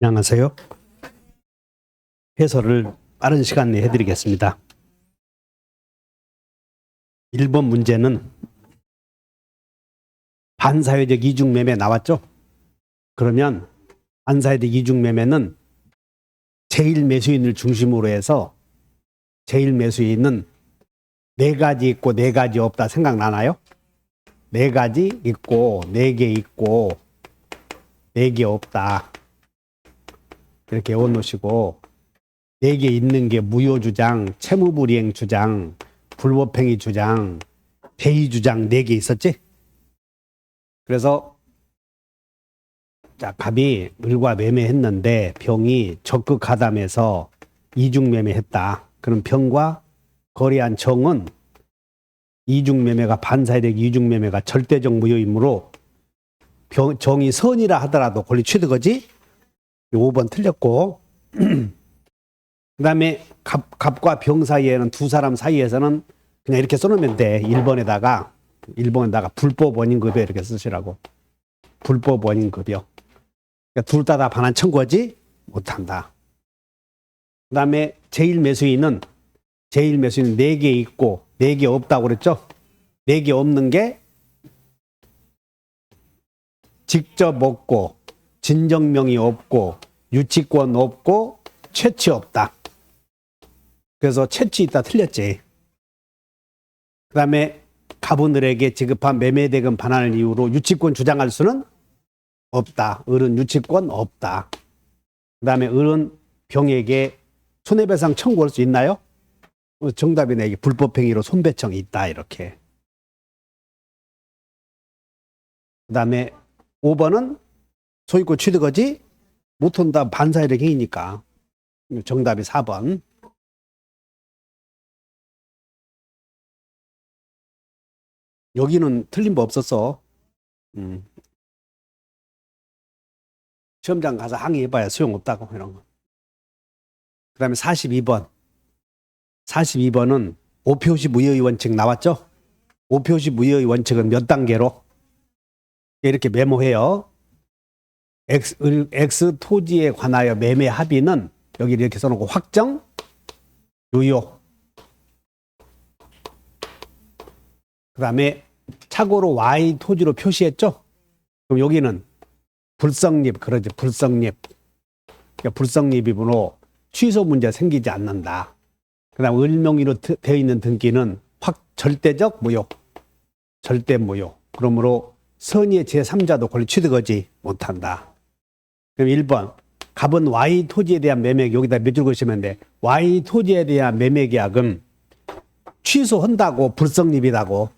안녕하세요. 해설을 빠른 시간 내에 해드리겠습니다. 1번 문제는 반사회적 이중매매 나왔죠? 그러면 반사회적 이중매매는 제1매수인을 중심으로 해서 제1매수인은 4가지 있고 4가지 없다 생각나나요? 4가지 있고 4개 있고 4개 없다. 이렇게 외워놓으시고 4개 있는 게 무효주장, 채무불이행 주장, 불법행위 주장, 배의 주장 4개 있었지? 그래서 자, 갑이 을과 매매했는데 병이 적극 가담해서 이중매매했다. 그럼 병과 거래한 정은 이중매매가 반사회적 이중매매가 절대적 무효이므로 정이 선이라 하더라도 권리 취득이지? 5번 틀렸고 그 다음에 갑과 병 사이에는 두 사람 사이에서는 그냥 이렇게 써놓으면 돼. 1번에다가 불법 원인급여 이렇게 쓰시라고. 불법 원인급여. 그러니까 둘 다 반환 청구하지 못한다. 그 다음에 제1매수인은 4개 있고 4개 없다고 그랬죠. 4개 없는 게 직접 없고 진정명이 없고 유치권 없고 채취 없다. 그래서 채취 있다 틀렸지. 그 다음에 갑은을에게 지급한 매매대금 반환을 이유로 유치권 주장할 수는 없다. 을은 유치권 없다. 그 다음에 을은 병에게 손해배상 청구할 수 있나요? 정답이네. 불법행위로 손배청이 있다. 이렇게. 그 다음에 5번은 소유권 취득하지 못한다. 반사회적 행위니까. 정답이 4번. 여기는 틀린 법 없었어. 시험장 가서 항의해봐야 소용없다고 이런 거. 그 다음에 42번. 42번은 5표시 무효의 원칙 나왔죠? 5표시 무효의 원칙은 몇 단계로? 이렇게 메모해요. X 토지에 관하여 매매 합의는 여기 이렇게 써놓고 확정, 유효. 그 다음에 착오로 Y 토지로 표시했죠? 그럼 여기는 불성립, 그러지, 불성립. 그러니까 불성립이므로 취소 문제 생기지 않는다. 그 다음 을명의로 되어 있는 등기는 절대적 무효. 절대 무효. 그러므로 선의의 제3자도 권리 취득하지 못한다. 그럼 1번. 갑은 Y 토지에 대한 매매, 여기다 몇 줄 그시면 돼. Y 토지에 대한 매매 계약은 취소한다고 불성립이라고.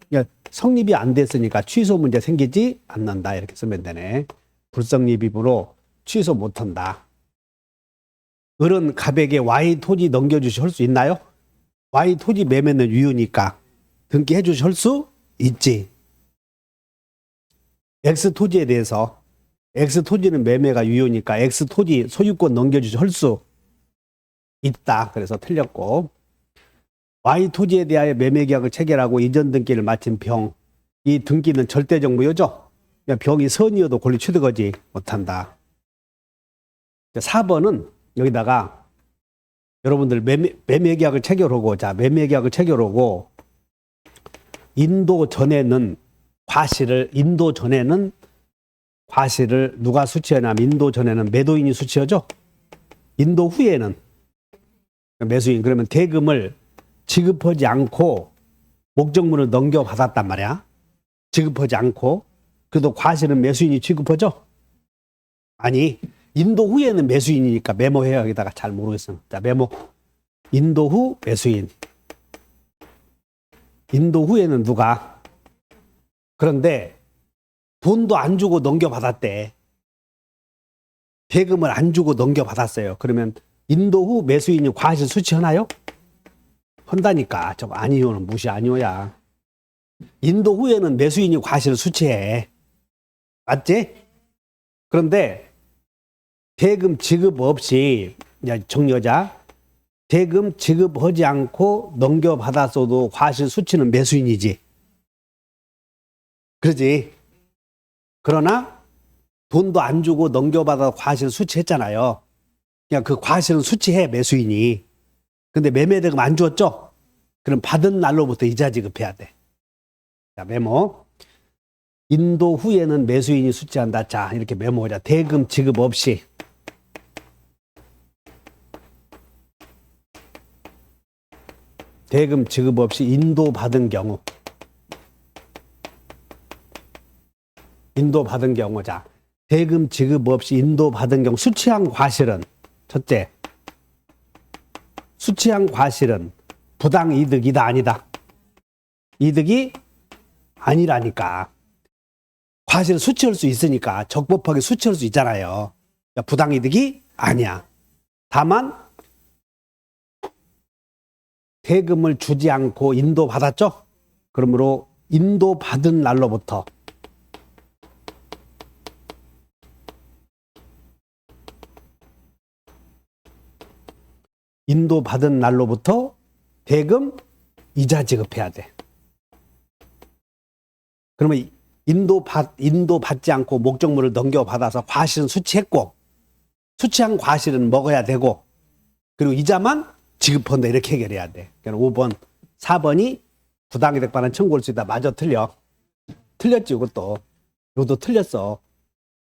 그러니까 성립이 안 됐으니까 취소 문제 생기지 않는다. 이렇게 쓰면 되네. 불성립이므로 취소 못한다. 을은 갑에게 Y 토지 넘겨주실 수 있나요? Y 토지 매매는 유효니까 등기해 주실 수 있지. X 토지에 대해서 X 토지는 매매가 유효니까 X 토지 소유권 넘겨주실 수 있다. 그래서 틀렸고 Y 토지에 대하여 매매 계약을 체결하고 이전 등기를 마친 병. 이 등기는 절대적 무효죠. 병이 선이어도 권리 취득하지 못한다. 4번은 여기다가 여러분들 매매 계약을 체결하고 자 매매 계약을 체결하고 인도 전에는 과실을 누가 수취하냐면 인도 전에는 매도인이 수취하죠. 인도 후에는 매수인. 그러면 대금을 지급하지 않고 목적물을 넘겨받았단 말이야. 지급하지 않고. 그래도 과실은 매수인이 지급하죠. 아니 인도 후에는 매수인이니까 메모해요. 여기다가 잘 모르겠어. 자 메모. 인도 후 매수인. 인도 후에는 누가? 그런데 돈도 안 주고 넘겨받았대. 대금을 안 주고 넘겨받았어요. 그러면 인도 후 매수인이 과실 수취하나요? 한다니까. 저거 아니요는 무시 아니요야. 인도 후에는 매수인이 과실을 수취해. 맞지? 그런데 대금 지급 없이 정여자 대금 지급하지 않고 넘겨받았어도 과실 수취는 매수인이지. 그러지? 그러나 돈도 안 주고 넘겨받아 과실 수취했잖아요. 그냥 그 과실은 수취해, 매수인이. 근데 매매대금 안 줬죠? 그럼 받은 날로부터 이자 지급해야 돼. 자, 메모. 인도 후에는 매수인이 수취한다. 자, 이렇게 메모하자. 대금 지급 없이. 대금 지급 없이 인도받은 경우. 인도받은 경우. 자, 대금 지급 없이 인도받은 경우 수취한 과실은 첫째, 수취한 과실은 부당 이득이다 아니다. 이득이 아니라니까. 과실 수취할 수 있으니까 적법하게 수취할 수 있잖아요. 그러니까 부당 이득이 아니야. 다만 대금을 주지 않고 인도받았죠? 그러므로 인도받은 날로부터 인도받은 날로부터 대금 이자 지급해야 돼. 그러면 인도받지 않고 목적물을 넘겨받아서 과실은 수취했고 수취한 과실은 먹어야 되고 그리고 이자만 지급한다 이렇게 해결해야 돼. 그러니까 5번, 4번이 부당이득 반환 청구할 수 있다. 맞아, 틀려. 틀렸지 이것도. 이것도 틀렸어.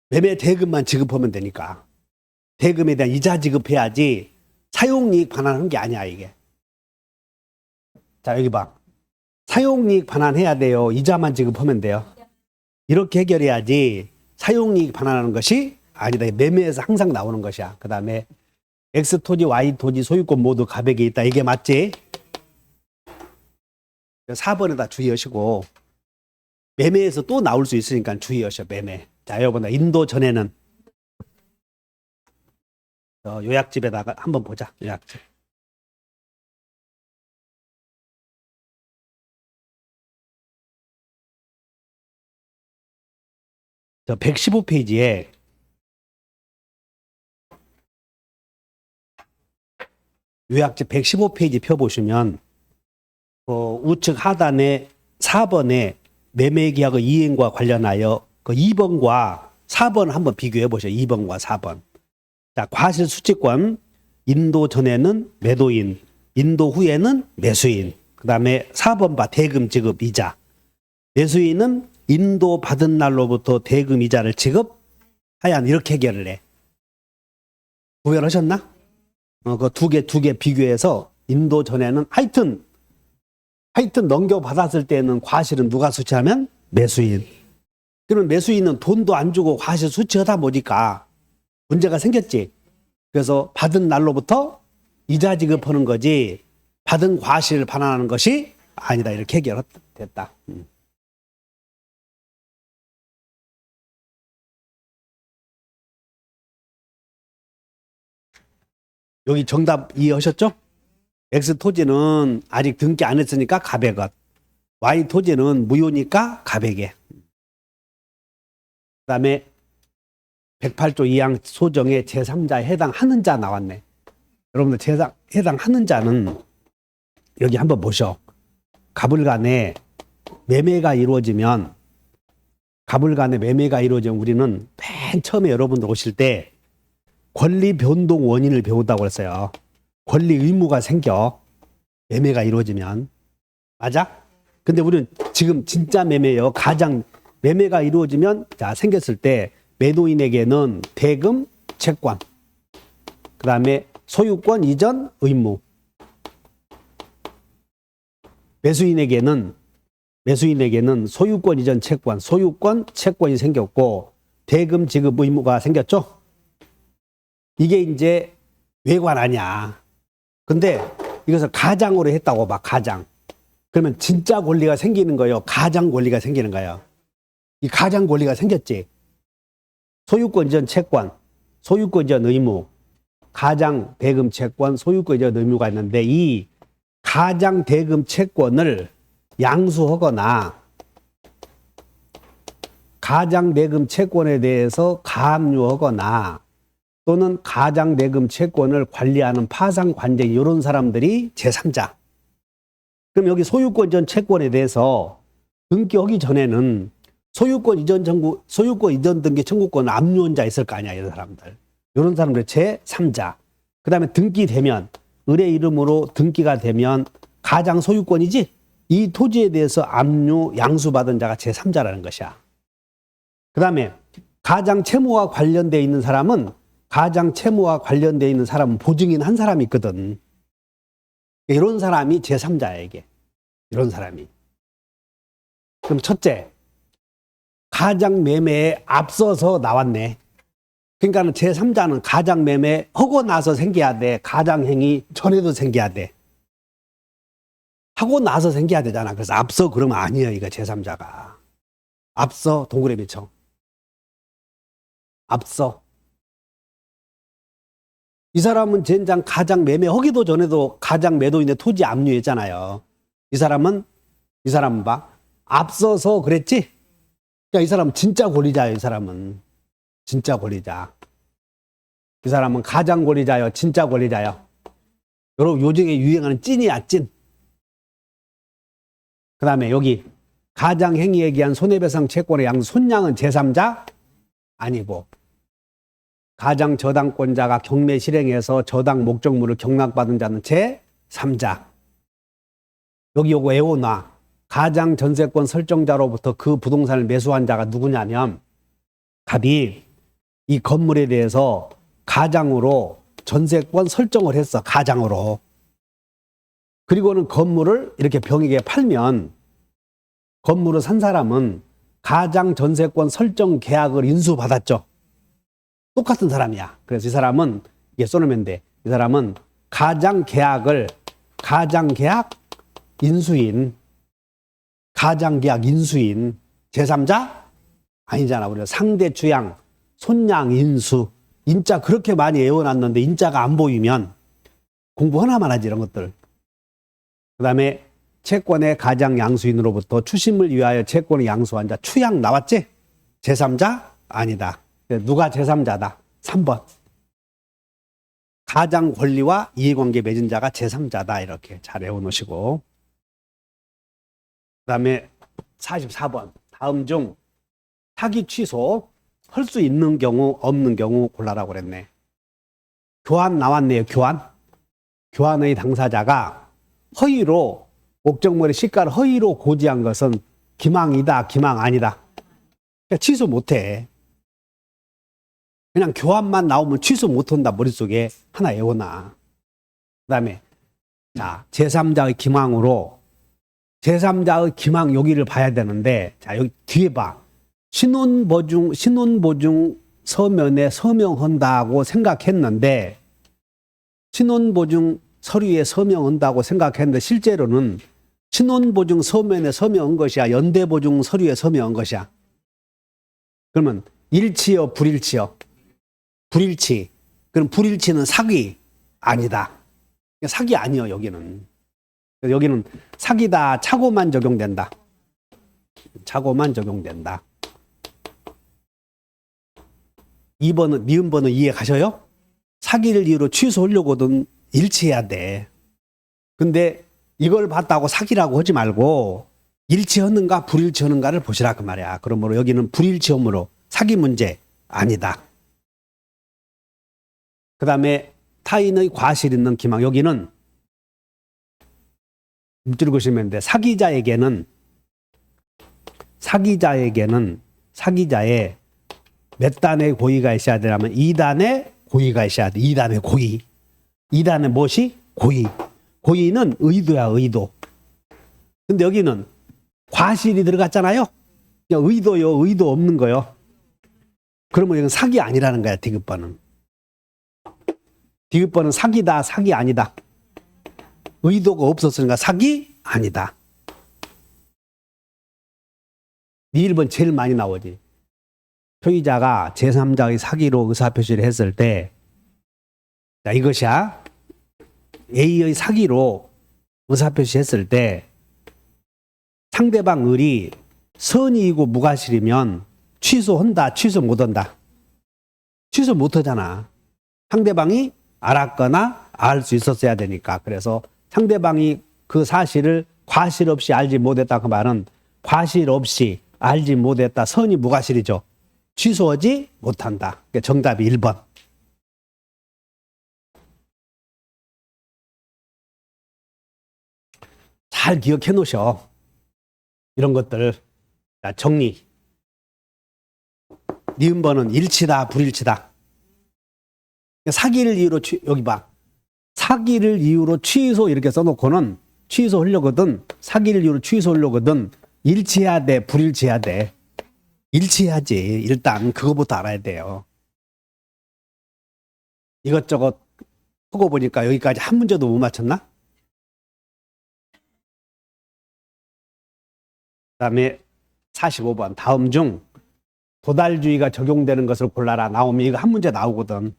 매매 대금만 지급하면 되니까. 대금에 대한 이자 지급해야지 사용이익 반환하는 게 아니야 이게. 자 여기 봐. 사용이익 반환해야 돼요. 이자만 지급하면 돼요. 이렇게 해결해야지 사용이익 반환하는 것이 아니다. 매매에서 항상 나오는 것이야. 그 다음에 X 토지, Y 토지 소유권 모두 가백에 있다. 이게 맞지? 4번에다 주의하시고 매매에서 또 나올 수 있으니까 주의하셔. 매매. 자 여러분 인도 전에는 요약집에다가 한번 보자. 요약집. 저 115페이지에 요약집 115페이지 펴보시면 우측 하단에 4번에 매매계약의 이행과 관련하여 그 2번과 4번 한번 비교해 보세요. 2번과 4번. 자, 과실 수취권 인도 전에는 매도인, 인도 후에는 매수인. 그 다음에 4번 봐. 대금 지급 이자. 매수인은 인도 받은 날로부터 대금 이자를 지급하야 이렇게 해결을 해. 구별하셨나? 그 두 개 비교해서 인도 전에는 하여튼 넘겨받았을 때는 과실은 누가 수취하면 매수인. 그러면 매수인은 돈도 안 주고 과실 수취하다 보니까 문제가 생겼지. 그래서 받은 날로부터 이자 지급하는 거지 받은 과실을 반환하는 것이 아니다. 이렇게 해결됐다. 여기 정답 이해하셨죠? X 토지는 아직 등기 안 했으니까 가백엇. Y 토지는 무효니까 가백에. 그 다음에 108조 2항 소정의 제3자에 해당하는 자 나왔네. 여러분들 해당하는 자는 여기 한번 보셔. 가불간에 매매가 이루어지면 우리는 맨 처음에 여러분들 오실 때 권리 변동 원인을 배운다고 했어요. 권리 의무가 생겨. 매매가 이루어지면. 맞아? 근데 우리는 지금 진짜 매매요. 가장 매매가 이루어지면 자 생겼을 때 매도인에게는 대금, 채권. 그 다음에 소유권 이전 의무. 매수인에게는 소유권 이전 채권, 소유권, 채권이 생겼고 대금 지급 의무가 생겼죠? 이게 이제 외관 아니야. 근데 이것을 가장으로 했다고 봐, 가장. 그러면 진짜 권리가 생기는 거예요. 가장 권리가 생기는 거예요. 이 가장 권리가 생겼지. 소유권 이전 채권, 소유권 이전 의무, 가장 대금 채권, 소유권 이전 의무가 있는데 이 가장 대금 채권을 양수하거나 가장 대금 채권에 대해서 가압류하거나 또는 가장 대금 채권을 관리하는 파상 관쟁 이런 사람들이 제3자. 그럼 여기 소유권 전 채권에 대해서 등기하기 전에는 소유권 이전 등기 청구권 압류원자 있을 거 아니야, 이런 사람들. 이런 사람들 제3자. 그 다음에 등기되면, 을의 이름으로 등기가 되면 가장 소유권이지? 이 토지에 대해서 압류, 양수받은 자가 제3자라는 것이야. 그 다음에 가장 채무와 관련되어 있는 사람은 보증인 한 사람이 있거든. 이런 사람이 제3자야, 이게. 이런 사람이. 그럼 첫째, 가장 매매에 앞서서 나왔네. 그러니까 제3자는 가장 매매 하고 나서 생겨야 돼. 가장 행위 전에도 생겨야 돼. 하고 나서 생겨야 되잖아. 그래서 앞서 그러면 아니에요, 이거 제3자가. 앞서 동그라미 쳐. 앞서. 이 사람은 젠장 가장 매매하기도 전에도 가장 매도인의 토지 압류했잖아요. 이 사람은 봐. 앞서서 그랬지? 그러니까 이 사람은 진짜 권리자예요, 이 사람은. 진짜 권리자. 이 사람은 가장 권리자요, 진짜 권리자요. 여러분, 요즘에 유행하는 찐이야, 찐. 그 다음에 여기 가장 행위에 기한 손해배상 채권의 손양은 제3자? 아니고. 가장 저당권자가 경매 실행해서 저당 목적물을 경락받은 자는 제3자. 여기 요거 외워놔. 가장 전세권 설정자로부터 그 부동산을 매수한 자가 누구냐면 갑이 이 건물에 대해서 가장으로 전세권 설정을 했어. 가장으로. 그리고는 건물을 이렇게 병에게 팔면 건물을 산 사람은 가장 전세권 설정 계약을 인수받았죠. 똑같은 사람이야. 그래서 이 사람은 이게 써놓으면 돼. 이 사람은 가장 계약 인수인 제3자 아니잖아. 우리가 상대 주양 손양 인수 인자 그렇게 많이 외워놨는데 인자가 안 보이면 공부 하나만 하지 이런 것들. 그 다음에 채권의 가장 양수인으로부터 추심을 위하여 채권을 양수한 자 추양 나왔지? 제3자 아니다. 누가 제3자다? 3번. 가장 권리와 이해관계 맺은 자가 제3자다. 이렇게 잘 외워놓으시고. 그 다음에 44번. 다음 중 사기 취소 할 수 있는 경우 없는 경우 골라라고 그랬네. 교환 나왔네요. 교환의 당사자가 허위로 목적물의 시가를 허위로 고지한 것은 기망이다. 기망 아니다. 그러니까 취소 못해. 그냥 교환만 나오면 취소 못한다. 머릿속에 하나 외워놔. 그 다음에 자 제3자의 기망으로 제3자의 기망 여기를 봐야 되는데 자 여기 뒤에 봐. 신혼보증 서면에 서명한다고 생각했는데 신혼보증 서류에 서명한다고 생각했는데 실제로는 신혼보증 서면에 서명한 것이야 연대보증 서류에 서명한 것이야. 그러면 일치요 불일치요? 불일치. 그럼 불일치는 사기 아니다. 사기 아니요 여기는. 여기는 사기다 착오만 적용된다. 착오만 적용된다. 2번은 니은번은 이해 가셔요? 사기를 이유로 취소하려고든 일치해야 돼. 근데 이걸 봤다고 사기라고 하지 말고 일치하는가 불일치하는가를 보시라 그 말이야. 그러므로 여기는 불일치함으로 사기 문제 아니다. 그 다음에 타인의 과실 있는 기망 여기는 밑줄 그시면 돼. 사기자의 몇 단의 고의가 있어야 되냐면 2단의 고의가 있어야 돼. 2단의 고의. 2단의 무엇이? 고의. 고의는 의도야, 의도. 근데 여기는 과실이 들어갔잖아요. 의도요, 의도 없는 거요. 그러면 이건 사기 아니라는 거야, 디귿번은. 디귿번은 사기다, 사기 아니다. 의도가 없었으니까 사기 아니다. 네 1번 제일 많이 나오지. 표의자가 제3자의 사기로 의사표시를 했을 때 자, 이것이야. A의 사기로 의사표시했을 때 상대방 을이 선의이고 무과실이면 취소한다, 취소 못한다. 취소 못하잖아. 상대방이 알았거나 알 수 있었어야 되니까. 그래서 상대방이 그 사실을 과실 없이 알지 못했다 그 말은 과실 없이 알지 못했다. 선이 무과실이죠. 취소하지 못한다. 그러니까 정답이 1번. 잘 기억해 놓으셔. 이런 것들. 자, 정리. 니은번은 일치다, 불일치다. 사기를 이유로, 여기 봐. 사기를 이유로 취소 이렇게 써놓고는 취소하려거든. 사기를 이유로 취소하려거든. 일치해야 돼, 불일치해야 돼. 일치해야지. 일단 그거부터 알아야 돼요. 이것저것 하고 보니까 여기까지 한 문제도 못 맞췄나? 그다음에 45번. 다음 중 도달주의가 적용되는 것을 골라라. 나오면 이거 한 문제 나오거든.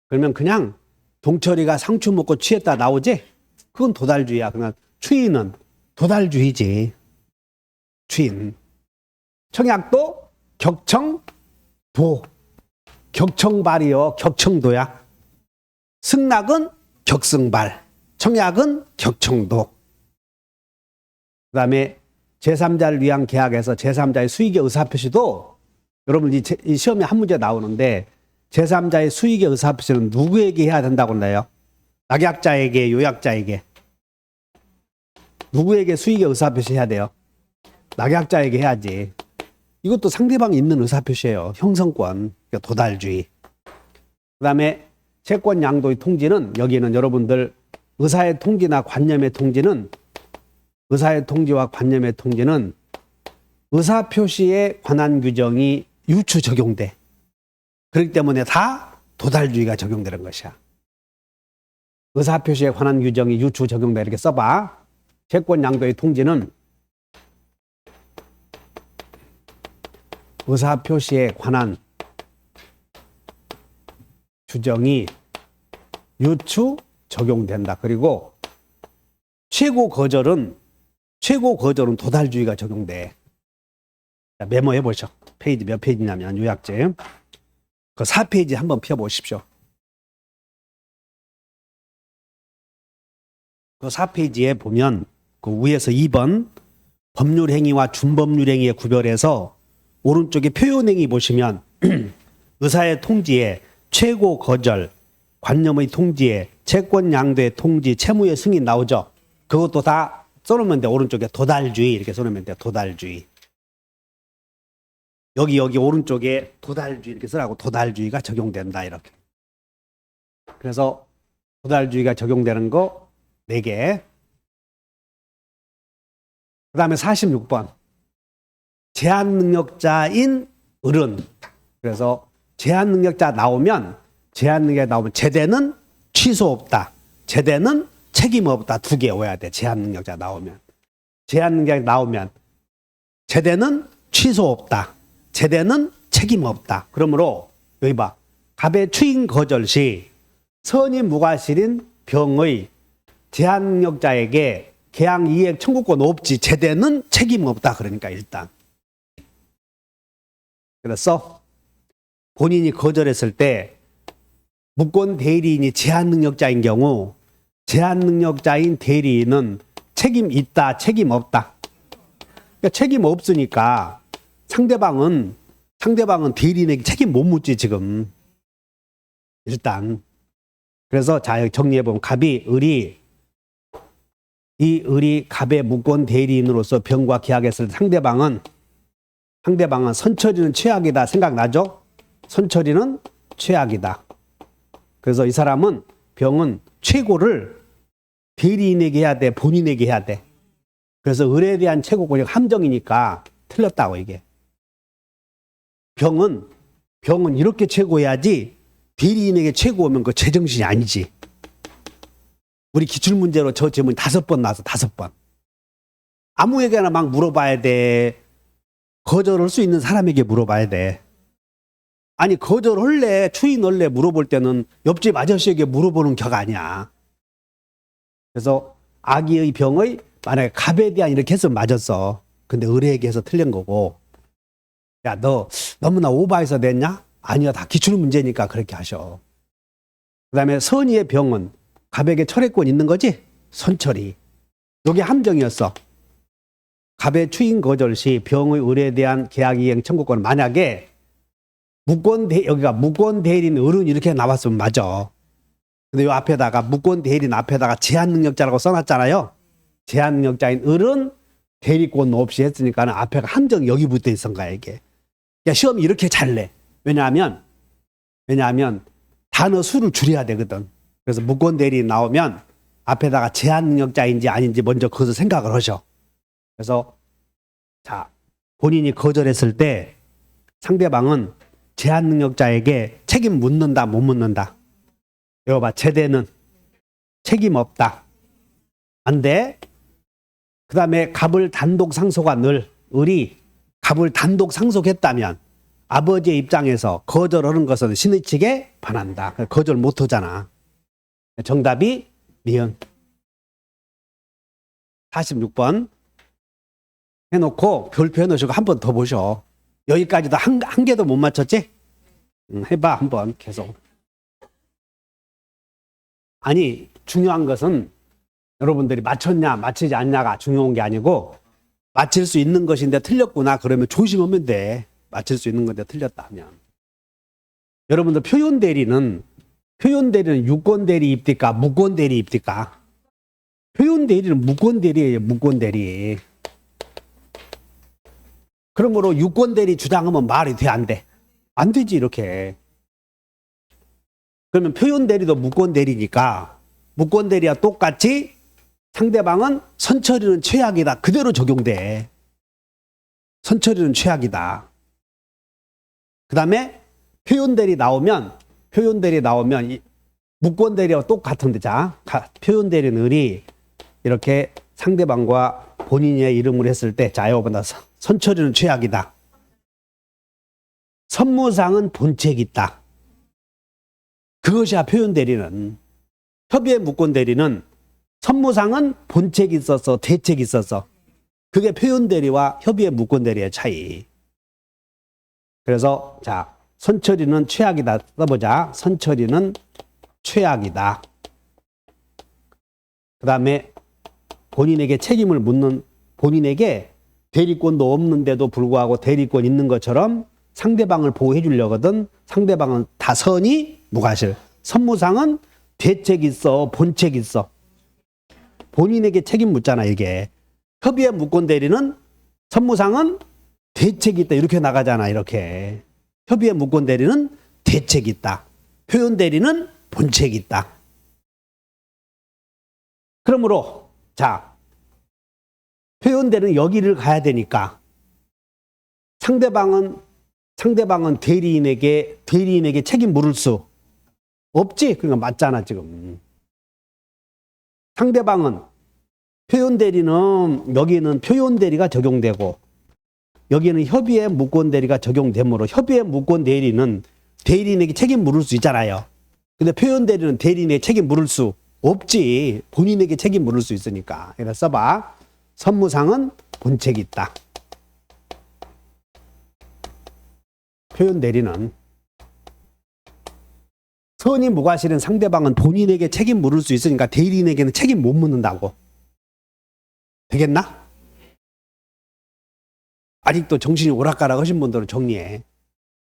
그러면 그냥 동철이가 상추 먹고 취했다 나오지? 그건 도달주의야. 그냥 추인은 도달주의지. 추인. 청약도 격청도. 격청발이요. 격청도야. 승낙은 격승발. 청약은 격청도. 그 다음에 제3자를 위한 계약에서 제3자의 수익의 의사표시도 여러분 이 시험에 한 문제 나오는데 제3자의 수익의 의사표시는 누구에게 해야 된다고 그래요? 낙약자에게, 요약자에게. 누구에게 수익의 의사표시 해야 돼요? 낙약자에게 해야지. 이것도 상대방이 있는 의사표시예요. 형성권, 그러니까 도달주의. 그 다음에 채권 양도의 통지는 여기는 여러분들 의사의 통지나 관념의 통지는 의사의 통지와 관념의 통지는 의사표시에 관한 규정이 유추 적용돼. 그렇기 때문에 다 도달주의가 적용되는 것이야. 의사표시에 관한 규정이 유추 적용돼. 이렇게 써봐. 채권 양도의 통지는 의사표시에 관한 규정이 유추 적용된다. 그리고 최고 거절은 도달주의가 적용돼. 자, 메모해 보시죠. 페이지 몇 페이지냐면 요약제. 그 4페이지 한번 펴보십시오. 그 4페이지에 보면 그 위에서 2번 법률행위와 준법률행위의 구별해서 오른쪽에 표현행위 보시면 의사의 통지에 최고 거절, 관념의 통지에 채권 양도의 통지, 채무의 승인 나오죠. 그것도 다 써놓으면 돼. 오른쪽에 도달주의 이렇게 써놓으면 돼. 도달주의. 여기 오른쪽에 도달주의 이렇게 쓰라고. 도달주의가 적용된다 이렇게. 그래서 도달주의가 적용되는 거 4개. 그 다음에 46번 제한능력자인 을은. 그래서 제한능력자 나오면 제대는 취소 없다. 제대는 책임 없다. 2개 외워야 돼. 제한능력자 나오면. 제한능력자 나오면 제대는 취소 없다. 제대는 책임 없다. 그러므로 여기 봐. 갑의 추인 거절 시 선임 무과실인 병의 제한능력자에게 계약 이행 청구권 없지. 제대는 책임 없다. 그러니까 일단. 그래서 본인이 거절했을 때 무권 대리인이 제한능력자인 경우 제한능력자인 대리인은 책임 있다, 책임 없다. 그러니까 책임 없으니까 상대방은 대리인에게 책임 못 묻지 지금. 일단. 그래서 자 여기 정리해보면 갑이 을이 갑의 무권 대리인으로서 병과 계약했을 때 상대방은 선처리는 최악이다 생각나죠? 선처리는 최악이다. 그래서 이 사람은 병은 최고를 대리인에게 해야 돼, 본인에게 해야 돼. 그래서 을에 대한 최고권이 함정이니까 틀렸다고 이게. 병은 이렇게 최고해야지 대리인에게 최고하면 그 제정신이 아니지. 우리 기출문제로 저 질문 5번 나와서 5번. 아무에게나 막 물어봐야 돼. 거절할 수 있는 사람에게 물어봐야 돼. 아니 거절할래 추인할래 물어볼 때는 옆집 아저씨에게 물어보는 격 아니야. 그래서 아기의 병의 만약에 갑에 대한 이렇게 해서 맞았어. 근데 을에게 해서 틀린 거고. 야 너 너무나 오버해서 냈냐? 아니야 다 기출 문제니까 그렇게 하셔. 그 다음에 선의의 병은 갑에게 철회권 있는 거지? 선처리. 요게 함정이었어. 갑의 추인 거절 시 병의 을에 대한 계약 이행 청구권은 만약에 여기가 무권 대리인 을은 이렇게 나왔으면 맞아. 근데 요 앞에다가 무권 대리인 앞에다가 제한 능력자라고 써놨잖아요. 제한 능력자인 을은 대리권 없이 했으니까는 앞에가 함정 여기 붙어 있은 거야 이게. 그러니까 시험이 이렇게 잘 내. 왜냐하면 단어 수를 줄여야 되거든. 그래서 무권 대리인 나오면 앞에다가 제한 능력자인지 아닌지 먼저 그것을 생각을 하셔. 그래서 자 본인이 거절했을 때 상대방은 제한 능력자에게 책임 묻는다 못 묻는다. 이거 봐. 제대는 책임 없다. 안 돼. 그 다음에 갑을 단독 상속한 을이 갑을 단독 상속했다면 아버지의 입장에서 거절하는 것은 신의 측에 반한다. 거절 못 하잖아. 정답이 니은. 46번 해놓고 별표 해놓으시고 한 번 더 보셔. 여기까지도 한 개도 못 맞췄지? 해봐 한번 계속. 아니 중요한 것은 여러분들이 맞췄냐 맞히지 않냐가 중요한 게 아니고 맞힐 수 있는 것인데 틀렸구나 그러면 조심하면 돼. 맞힐 수 있는 건데 틀렸다 하면. 여러분들 표현 대리는 유권 대리 입니까 무권 대리 입니까? 표현 대리는 무권 대리예요. 무권 대리. 그러므로 유권 대리 주장하면 말이 돼 안 돼? 안 되지 이렇게. 그러면 표현 대리도 무권 대리니까 무권 대리와 똑같이 상대방은 선처리는 최악이다. 그대로 적용돼. 선처리는 최악이다. 그 다음에 표현 대리 나오면 무권 대리와 똑같은데 자 표현 대리는 을이 이렇게 상대방과 본인의 이름으로 했을 때 자 이거 본다. 선처리는 최악이다. 선무상은 본책이 있다. 그것이야 표현 대리는. 협의의 무권 대리는 선무상은 본책이 있어서 대책이 있어서 그게 표현 대리와 협의의 무권 대리의 차이. 그래서 자 선처리는 최악이다 써보자. 선처리는 최악이다. 그 다음에 본인에게 책임을 묻는 본인에게 대리권도 없는데도 불구하고 대리권 있는 것처럼 상대방을 보호해 주려거든. 상대방은 다선이 무과실. 선무상은 대책이 있어 본책이 있어. 본인에게 책임 묻잖아 이게. 협의의 무권 대리는 선무상은 대책이 있다 이렇게 나가잖아 이렇게. 협의의 무권 대리는 대책이 있다. 표현 대리는 본책이 있다. 그러므로 자 표현 대리는 여기를 가야 되니까 상대방은 대리인에게 책임 물을 수 없지. 그러니까 맞잖아 지금. 상대방은 표현 대리는 여기는 표현 대리가 적용되고 여기는 협의의 무권 대리가 적용되므로 협의의 무권 대리는 대리인에게 책임 물을 수 있잖아요. 근데 표현 대리는 대리인에게 책임 물을 수 없지. 본인에게 책임 물을 수 있으니까. 그래서 써봐. 선무상은 본책이 있다. 표현 대리는 선이 무과실은 상대방은 본인에게 책임 물을 수 있으니까 대리인에게는 책임 못 묻는다고. 되겠나? 아직도 정신이 오락가락 하신 분들은 정리해.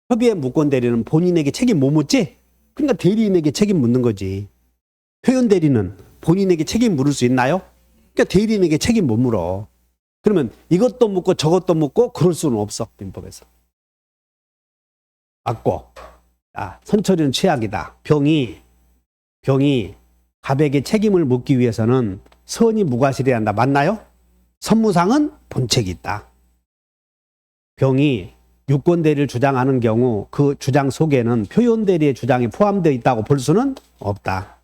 협의의 무권 대리는 본인에게 책임 못 묻지? 그러니까 대리인에게 책임 묻는 거지. 표현 대리는 본인에게 책임 물을 수 있나요? 그러니까 대리인에게 책임 못 물어. 그러면 이것도 묻고 저것도 묻고 그럴 수는 없어. 민법에서. 맞고. 선처리는 최악이다. 병이 갑에게 책임을 묻기 위해서는 선이 무과실해야 한다. 맞나요? 선무상은 본책이 있다. 병이 유권 대리를 주장하는 경우 그 주장 속에는 표현 대리의 주장이 포함되어 있다고 볼 수는 없다.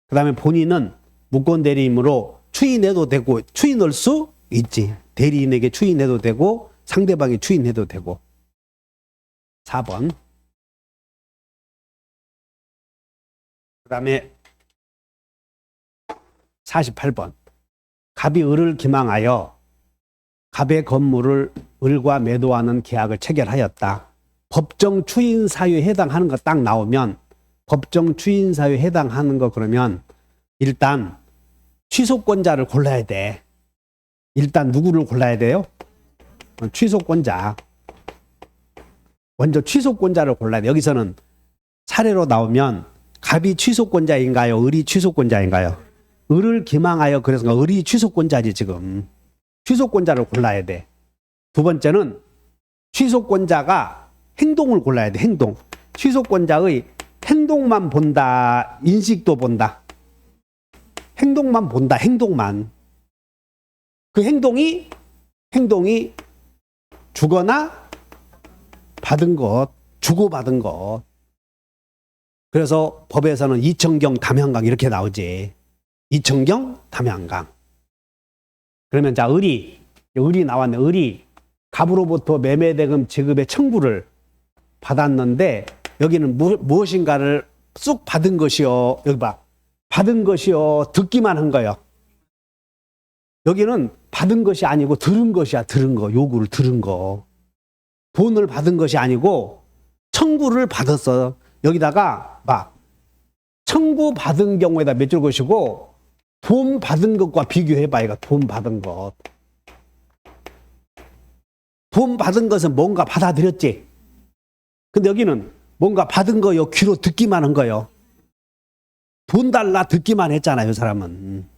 그 다음에 본인은 무권 대리이므로 추인해도 되고 추인할 수 있지. 대리인에게 추인해도 되고 상대방이 추인해도 되고. 4번. 그 다음에 48번. 갑이 을을 기망하여 갑의 건물을 을과 매도하는 계약을 체결하였다. 법정 추인 사유에 해당하는 거 딱 나오면 법정 추인 사유에 해당하는 거 그러면 일단 취소권자를 골라야 돼. 일단 누구를 골라야 돼요? 취소권자. 먼저 취소권자를 골라야 돼. 여기서는 사례로 나오면 갑이 취소권자인가요? 을이 취소권자인가요? 을을 기망하여 그래서 을이 취소권자지 지금. 취소권자를 골라야 돼. 두 번째는 취소권자가 행동을 골라야 돼. 행동. 취소권자의 행동만 본다. 인식도 본다. 행동만 본다. 행동만. 그 행동이 주거나 받은 것, 주고받은 것. 그래서 법에서는 이천경 담양강 이렇게 나오지. 이천경 담양강. 그러면 자, 을이 나왔네. 을이 갑으로부터 매매대금 지급의 청구를 받았는데 여기는 무엇인가를 쑥 받은 것이요. 여기 봐. 받은 것이요. 듣기만 한 거예요. 여기는 받은 것이 아니고 들은 것이야. 들은 거. 요구를 들은 거. 돈을 받은 것이 아니고 청구를 받았어. 여기다가 봐. 청구 받은 경우에다 몇 줄 것이고 돈 받은 것과 비교해봐. 이거 돈 받은 것. 돈 받은 것은 뭔가 받아들였지. 근데 여기는 뭔가 받은 거요. 귀로 듣기만 한 거요. 돈 달라 듣기만 했잖아요. 이 사람은.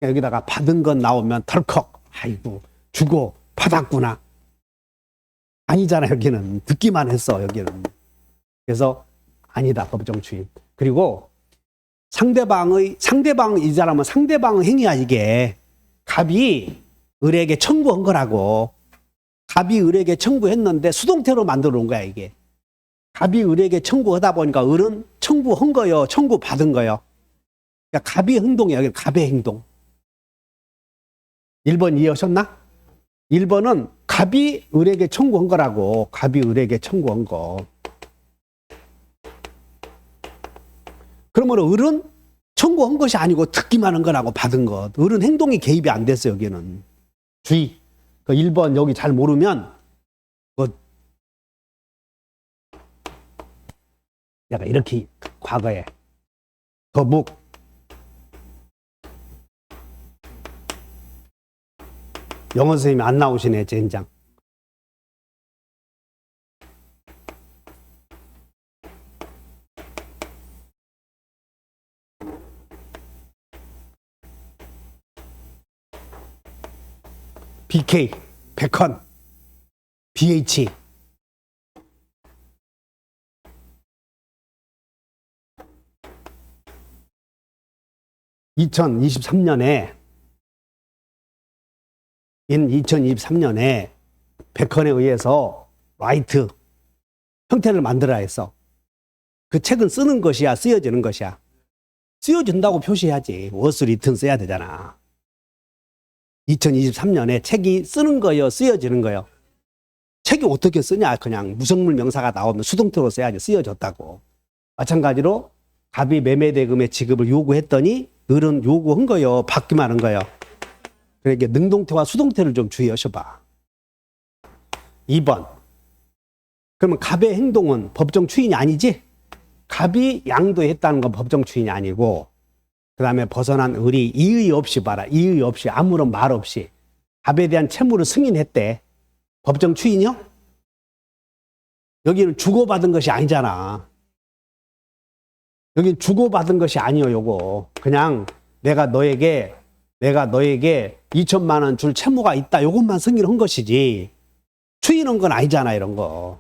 여기다가 받은 것 나오면 덜컥. 아이고 주고 받았구나. 아니잖아. 여기는 듣기만 했어. 여기는. 그래서 아니다. 법정 추임. 그리고 상대방 이 사람은 상대방의 행위야. 이게 갑이 을에게 청구한 거라고. 갑이 을에게 청구했는데 수동태로 만들어 놓은 거야. 이게 갑이 을에게 청구하다 보니까 을은 청구한 거요. 청구 받은 거요. 그러니까 갑이 행동이야. 여기 갑의 행동. 1번 이해하셨나? 1번은 갑이 을에게 청구한 거라고. 갑이 을에게 청구한 거. 그러면 을은 청구한 것이 아니고 듣기만 한 거라고. 받은 것. 을은 행동이 개입이 안 됐어. 여기는. 주의. 그 1번 여기 잘 모르면 내가 이렇게 과거에 거북 영어 선생님이 안 나오시네. 젠장. BK, 백헌, BH. (2023년에) 백헌에 의해서 라이트 형태를 만들어야 했어. 그 책은 쓰는 것이야, 쓰여지는 것이야? 쓰여진다고 표시해야지. 워스 리튼 써야 되잖아. 2023년에 책이 쓰는 거요, 쓰여지는 거요? 책이 어떻게 쓰냐? 그냥 무성물 명사가 나오면 수동태로 써야지. 쓰여졌다고. 마찬가지로 갑이 매매대금의 지급을 요구했더니 을은 요구한 거요, 받기만 한 거요? 그러니까 능동태와 수동태를 좀 주의하셔봐. 2번. 그러면 갑의 행동은 법정 추인이 아니지? 갑이 양도했다는 건 법정 추인이 아니고, 그 다음에 벗어난 을이 이의 없이 봐라. 이의 없이, 아무런 말 없이 갑에 대한 채무를 승인했대. 법정 추인이요? 여기는 주고받은 것이 아니잖아. 여기는 주고받은 것이 아니요. 요거 그냥 내가 너에게 2천만 원 줄 채무가 있다. 요것만 승인한 것이지 추인한 건 아니잖아. 이런 거.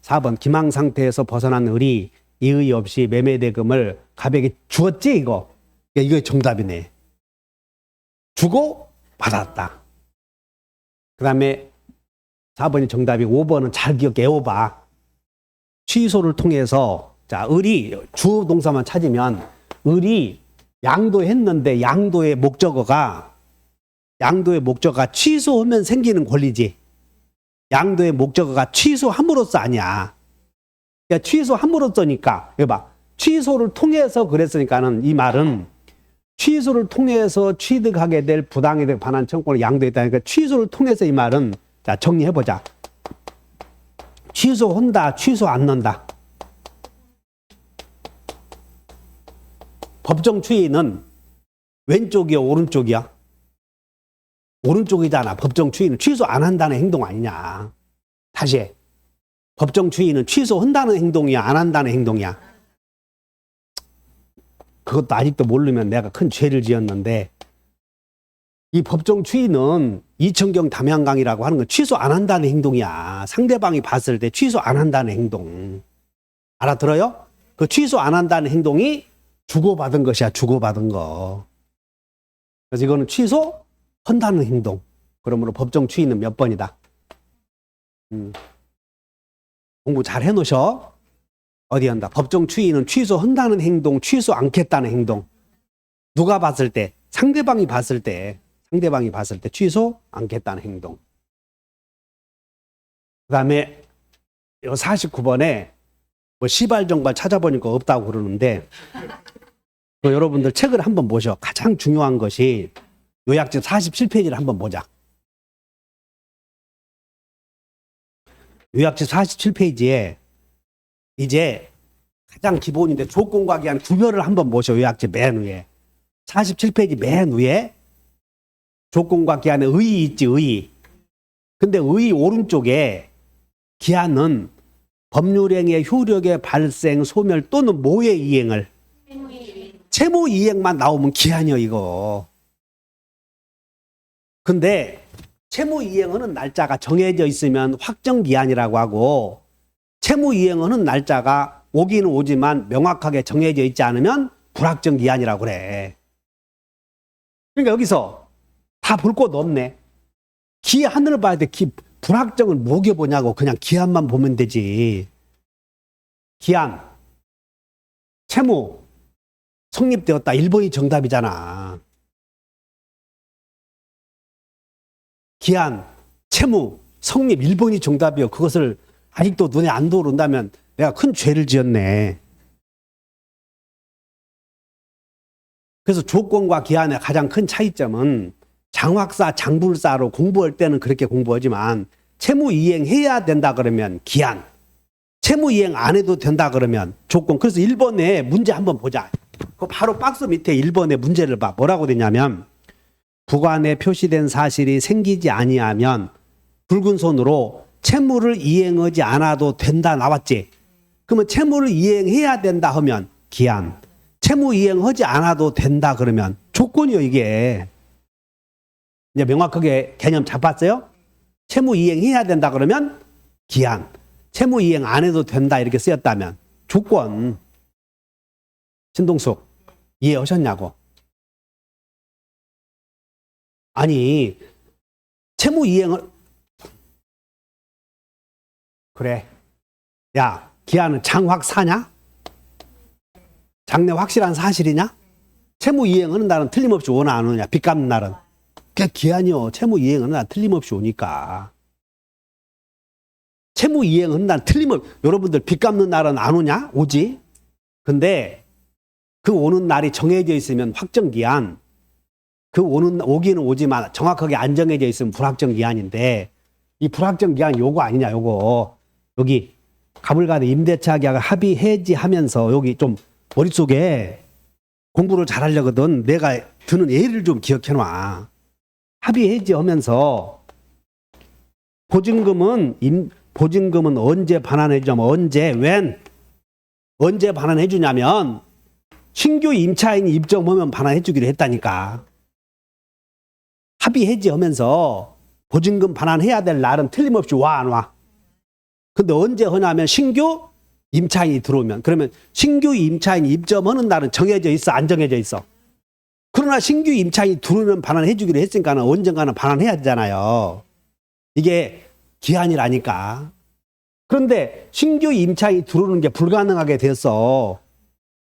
4번. 기망 상태에서 벗어난 을이 이의 없이 매매대금을 갑에게 주었지. 이거 정답이네. 주고 받았다. 그 다음에 4번이 정답이. 5번은 잘 기억해봐. 취소를 통해서, 자, 을이 주어 동사만 찾으면 을이 양도했는데 양도의 목적어가 취소하면 생기는 권리지. 양도의 목적어가 취소함으로써 아니야. 그러니까 취소함으로써니까, 이거 봐. 취소를 통해서 그랬으니까는 이 말은 취소를 통해서 취득하게 될 부당에 대한 반환 청구권을 양도했다니까 취소를 통해서 이 말은, 자, 정리해보자. 취소한다, 취소 안 넣는다. 법정 추인은 왼쪽이야, 오른쪽이야? 오른쪽이잖아. 법정 추이는 취소 안 한다는 행동 아니냐. 다시 해. 법정 추이는 취소한다는 행동이야, 안 한다는 행동이야. 그것도 아직도 모르면 내가 큰 죄를 지었는데, 이 법정 추이는 이천경 담양강이라고 하는 건 취소 안 한다는 행동이야. 상대방이 봤을 때 취소 안 한다는 행동. 알아들어요? 그 취소 안 한다는 행동이 주고받은 것이야, 주고받은 거. 그래서 이거는 취소한다는 행동. 그러므로 법정 추이는 몇 번이다? 공부 잘 해놓으셔. 어디 한다? 법정 추이는 취소한다는 행동, 취소 않겠다는 행동. 누가 봤을 때? 상대방이 봤을 때. 상대방이 봤을 때 취소 않겠다는 행동. 그 다음에 49번에 뭐 시발정발 찾아보니까 없다고 그러는데 여러분들 책을 한번 보셔. 가장 중요한 것이 요약집 47페이지를 한번 보자. 요약집 47페이지에 이제 가장 기본인데 조건과 기한 구별을 한번 보셔. 요약집 맨 위에 47페이지 맨 위에 조건과 기한에 의의 있지, 의의. 근데 의의 오른쪽에 기한은 법률행위의 효력의 발생, 소멸 또는 모의 이행을 채무 이행만 나오면 기한이요, 이거. 근데 채무 이행하는 날짜가 정해져 있으면 확정 기한이라고 하고, 채무 이행하는 날짜가 오기는 오지만 명확하게 정해져 있지 않으면 불확정 기한이라고 그래. 그러니까 여기서 다 볼 곳 없네. 기한을 봐야 돼. 불확정을 뭐게 보냐고. 그냥 기한만 보면 되지. 기한, 채무 성립되었다. 1번이 정답이잖아. 기한, 채무 성립 1번이 정답이요. 그것을 아직도 눈에 안 들어온다면 내가 큰 죄를 지었네. 그래서 조건과 기한의 가장 큰 차이점은 장확사, 장불사로 공부할 때는 그렇게 공부하지만 채무 이행해야 된다 그러면 기한, 채무 이행 안 해도 된다 그러면 조건. 그래서 1번에 문제 한번 보자. 그 바로 박스 밑에 1번의 문제를 봐. 뭐라고 되냐면 부관에 표시된 사실이 생기지 아니하면 붉은 손으로 채무를 이행하지 않아도 된다 나왔지. 그러면 채무를 이행해야 된다 하면 기한, 채무 이행하지 않아도 된다 그러면 조건이요, 이게. 이제 명확하게 개념 잡았어요? 채무 이행해야 된다 그러면 기한, 채무 이행 안 해도 된다 이렇게 쓰였다면 조건. 신동숙 이해하셨냐고? 아니 채무 이행을 그래. 야, 기한은 장확사냐? 장래 확실한 사실이냐? 채무 이행하는 날은 틀림없이 오나 안 오냐? 빚 갚는 날은. 그게 기한이요. 채무 이행하는 날 틀림없이 오니까. 채무 이행하는 날 틀림없이. 여러분들 빚 갚는 날은 안 오냐? 오지. 근데 그 오는 날이 정해져 있으면 확정 기한. 그 오기는 오지만 정확하게 안 정해져 있으면 불확정 기한인데, 이 불확정 기한 요거 아니냐, 요거. 여기 가불간의 임대차 계약 합의 해지하면서 여기 좀 머릿속에 공부를 잘하려거든. 내가 드는 예를 좀 기억해놔. 합의 해지하면서 보증금은 언제 반환해주냐면 언제 반환해주냐면 신규 임차인 입점하면 반환해주기로 했다니까. 합의 해지하면서 보증금 반환해야 될 날은 틀림없이 와 안 와? 근데 언제 하냐면 신규 임차인이 들어오면. 그러면 신규 임차인 입점하는 날은 정해져 있어, 안 정해져 있어? 그러나 신규 임차인이 들어오면 반환해 주기로 했으니까 언젠가는 반환해야 되잖아요. 이게 기한이라니까. 그런데 신규 임차인이 들어오는 게 불가능하게 되었어.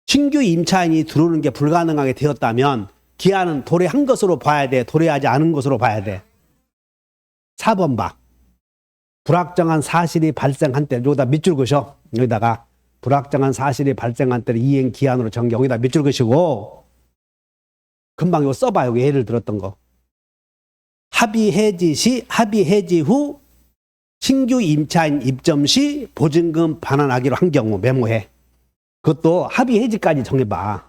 신규 임차인이 들어오는 게 불가능하게 되었다면 기한은 도래한 것으로 봐야 돼, 도래하지 않은 것으로 봐야 돼? 4번 봐. 불확정한 사실이 발생한 때, 여기다 밑줄 그셔. 여기다가 불확정한 사실이 발생한 때를 이행 기한으로 정경. 여기다 밑줄 그시고 금방 이거 써봐. 여기 예를 들었던 거. 합의 해지 시, 합의 해지 후 신규 임차인 입점 시 보증금 반환하기로 한 경우 메모해. 그것도 합의 해지까지 정해봐.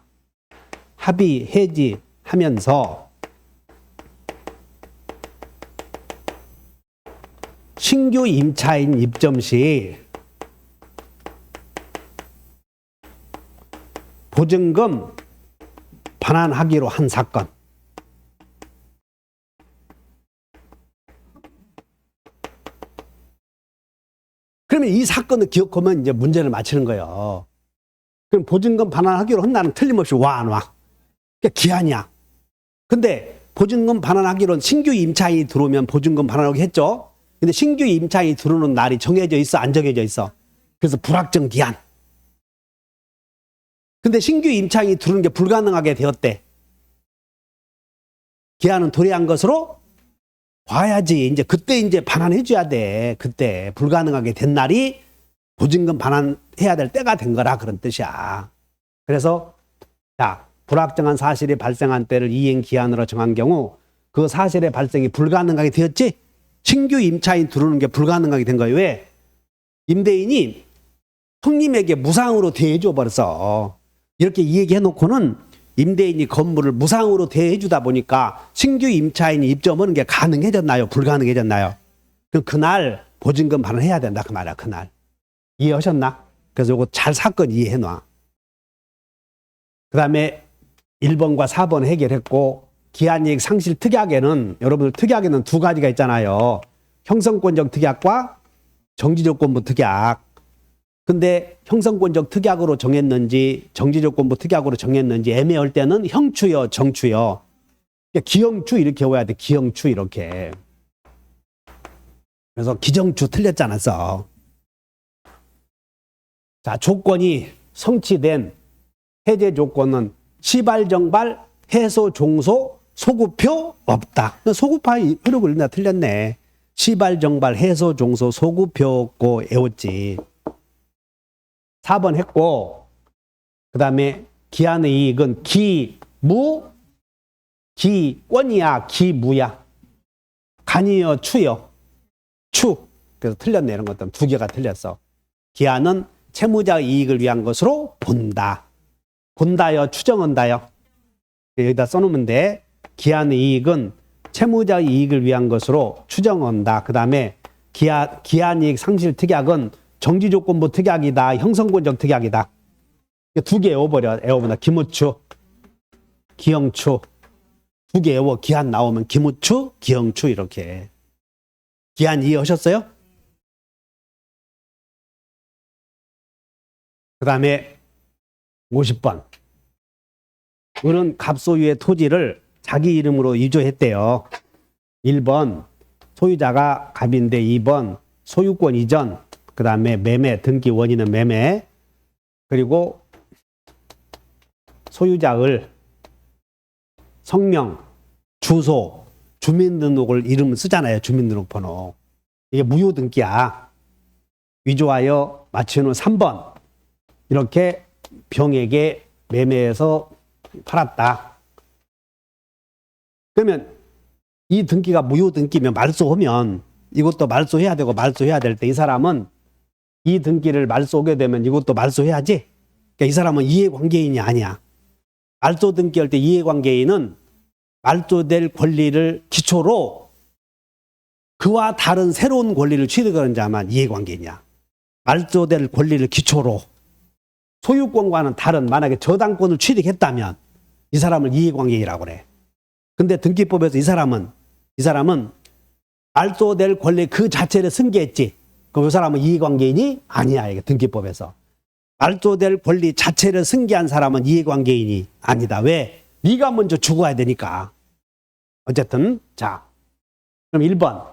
합의 해지 하면서 신규 임차인 입점 시 보증금 반환하기로 한 사건. 그러면 이 사건을 기억하면 이제 문제를 맞히는 거예요. 그럼 보증금 반환하기로 한 날은 틀림없이 와, 안 와? 그러니까 기한이야. 근데 보증금 반환하기로 신규 임차인이 들어오면 보증금 반환하기 했죠? 근데 신규 임차인이 들어오는 날이 정해져 있어? 안 정해져 있어? 그래서 불확정 기한. 근데 신규 임차인이 들어오는 게 불가능하게 되었대. 기한은 도래한 것으로 봐야지. 이제 그때 이제 반환해줘야 돼. 그때 불가능하게 된 날이 보증금 반환해야 될 때가 된 거라 그런 뜻이야. 그래서 자, 불확정한 사실이 발생한 때를 이행 기한으로 정한 경우 그 사실의 발생이 불가능하게 되었지. 신규 임차인 들어오는 게 불가능하게 된 거예요. 왜? 임대인이 형님에게 무상으로 대해줘 버렸어. 이렇게 이야기해 놓고는 임대인이 건물을 무상으로 대해주다 보니까 신규 임차인이 입점하는 게 가능해졌나요? 불가능해졌나요? 그럼 그날 보증금 반환해야 된다 그 말이야. 그날. 이해하셨나? 그래서 이거 잘 사건 이해해 놔. 그 다음에 1번과 4번 해결했고 기한이익 상실 특약에는 여러분들 특약에는 두 가지가 있잖아요. 형성권적 특약과 정지조건부 특약. 근데 형성권적 특약으로 정했는지 정지조건부 특약으로 정했는지 애매할 때는 형추요 정추요. 그러니까 기형추 이렇게 외워야 돼. 기형추 이렇게. 그래서 기정추 틀렸잖아. 자, 조건이 성취된 해제 조건은 시발정발 해소 종소 소구표 없다. 소구파의 흐름을 읽나 틀렸네. 시발정발 해소 종소 소구표 없고 애웠지. 4번 했고 그 다음에 기한의 이익은 기권이야 기무야. 간이요 추요. 추. 그래서 틀렸네. 이런 것들 두 개가 틀렸어. 기한은 채무자 이익을 위한 것으로 본다. 본다요 추정한다요. 여기다 써놓으면 돼. 기한의 이익은 채무자 이익을 위한 것으로 추정한다. 그 다음에 기한이익 상실 특약은 정지조건부 특약이다. 형성권적 특약이다. 두 개 외워버려. 기무추, 기형추. 두 개 외워. 기한 나오면 기무추, 기형추 이렇게. 기한 이해하셨어요? 그 다음에 50번. 을은 갑소유의 토지를 자기 이름으로 위조했대요. 1번 소유자가 갑인데 2번 소유권 이전. 그 다음에 매매, 등기 원인은 매매. 그리고 소유자를 성명, 주소, 주민등록을 이름 쓰잖아요. 주민등록번호. 이게 무효등기야. 위조하여 맞춘 후 3번. 이렇게 병에게 매매해서 팔았다. 그러면 이 등기가 무효등기면 말소하면 이것도 말소해야 되고 말소해야 될 때 이 사람은 이 등기를 말소하게 되면 이것도 말소해야지. 그러니까 이 사람은 이해관계인이 아니야. 말소 등기할 때 이해관계인은 말소될 권리를 기초로 그와 다른 새로운 권리를 취득하는 자만 이해관계인이야. 말소될 권리를 기초로 소유권과는 다른 만약에 저당권을 취득했다면 이 사람을 이해관계인이라고 그래. 근데 등기법에서 이 사람은 말소될 권리 그 자체를 승계했지. 그럼 이 사람은 이해관계인이 아니야. 이게 등기법에서. 말소될 권리 자체를 승계한 사람은 이해관계인이 아니다. 왜? 네가 먼저 죽어야 되니까. 어쨌든 자, 그럼 1번.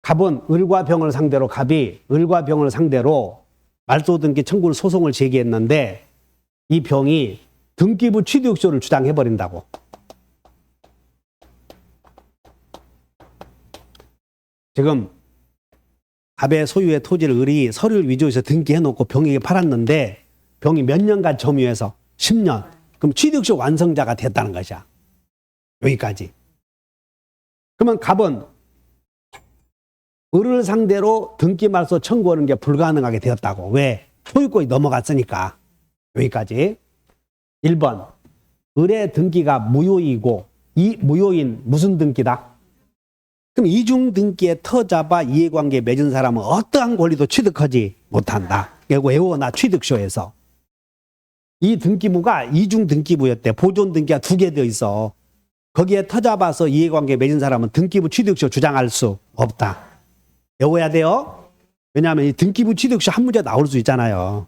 갑은 을과 병을 상대로 갑이 을과 병을 상대로 말소등기 청구 소송을 제기했는데 이 병이 등기부 취득쇼를 주장해버린다고. 지금 갑의 소유의 토지를 을이 서류를 위조해서 등기해놓고 병에게 팔았는데 병이 몇 년간 점유해서 10년. 그럼 취득쇼 완성자가 됐다는 것이야. 여기까지. 그러면 갑은 을을 상대로 등기 말소 청구하는 게 불가능하게 되었다고. 왜? 소유권이 넘어갔으니까. 여기까지. 1번. 을의 등기가 무효이고 이 무효인 무슨 등기다? 그럼 이중 등기에 터잡아 이해관계 맺은 사람은 어떠한 권리도 취득하지 못한다. 이거 외워놔, 취득쇼에서. 이 등기부가 이중 등기부였대. 보존 등기가 2개 되어 있어. 거기에 터잡아서 이해관계 맺은 사람은 등기부 취득쇼 주장할 수 없다. 외워야 돼요. 왜냐하면 이 등기부 취득쇼 한 문제 나올 수 있잖아요.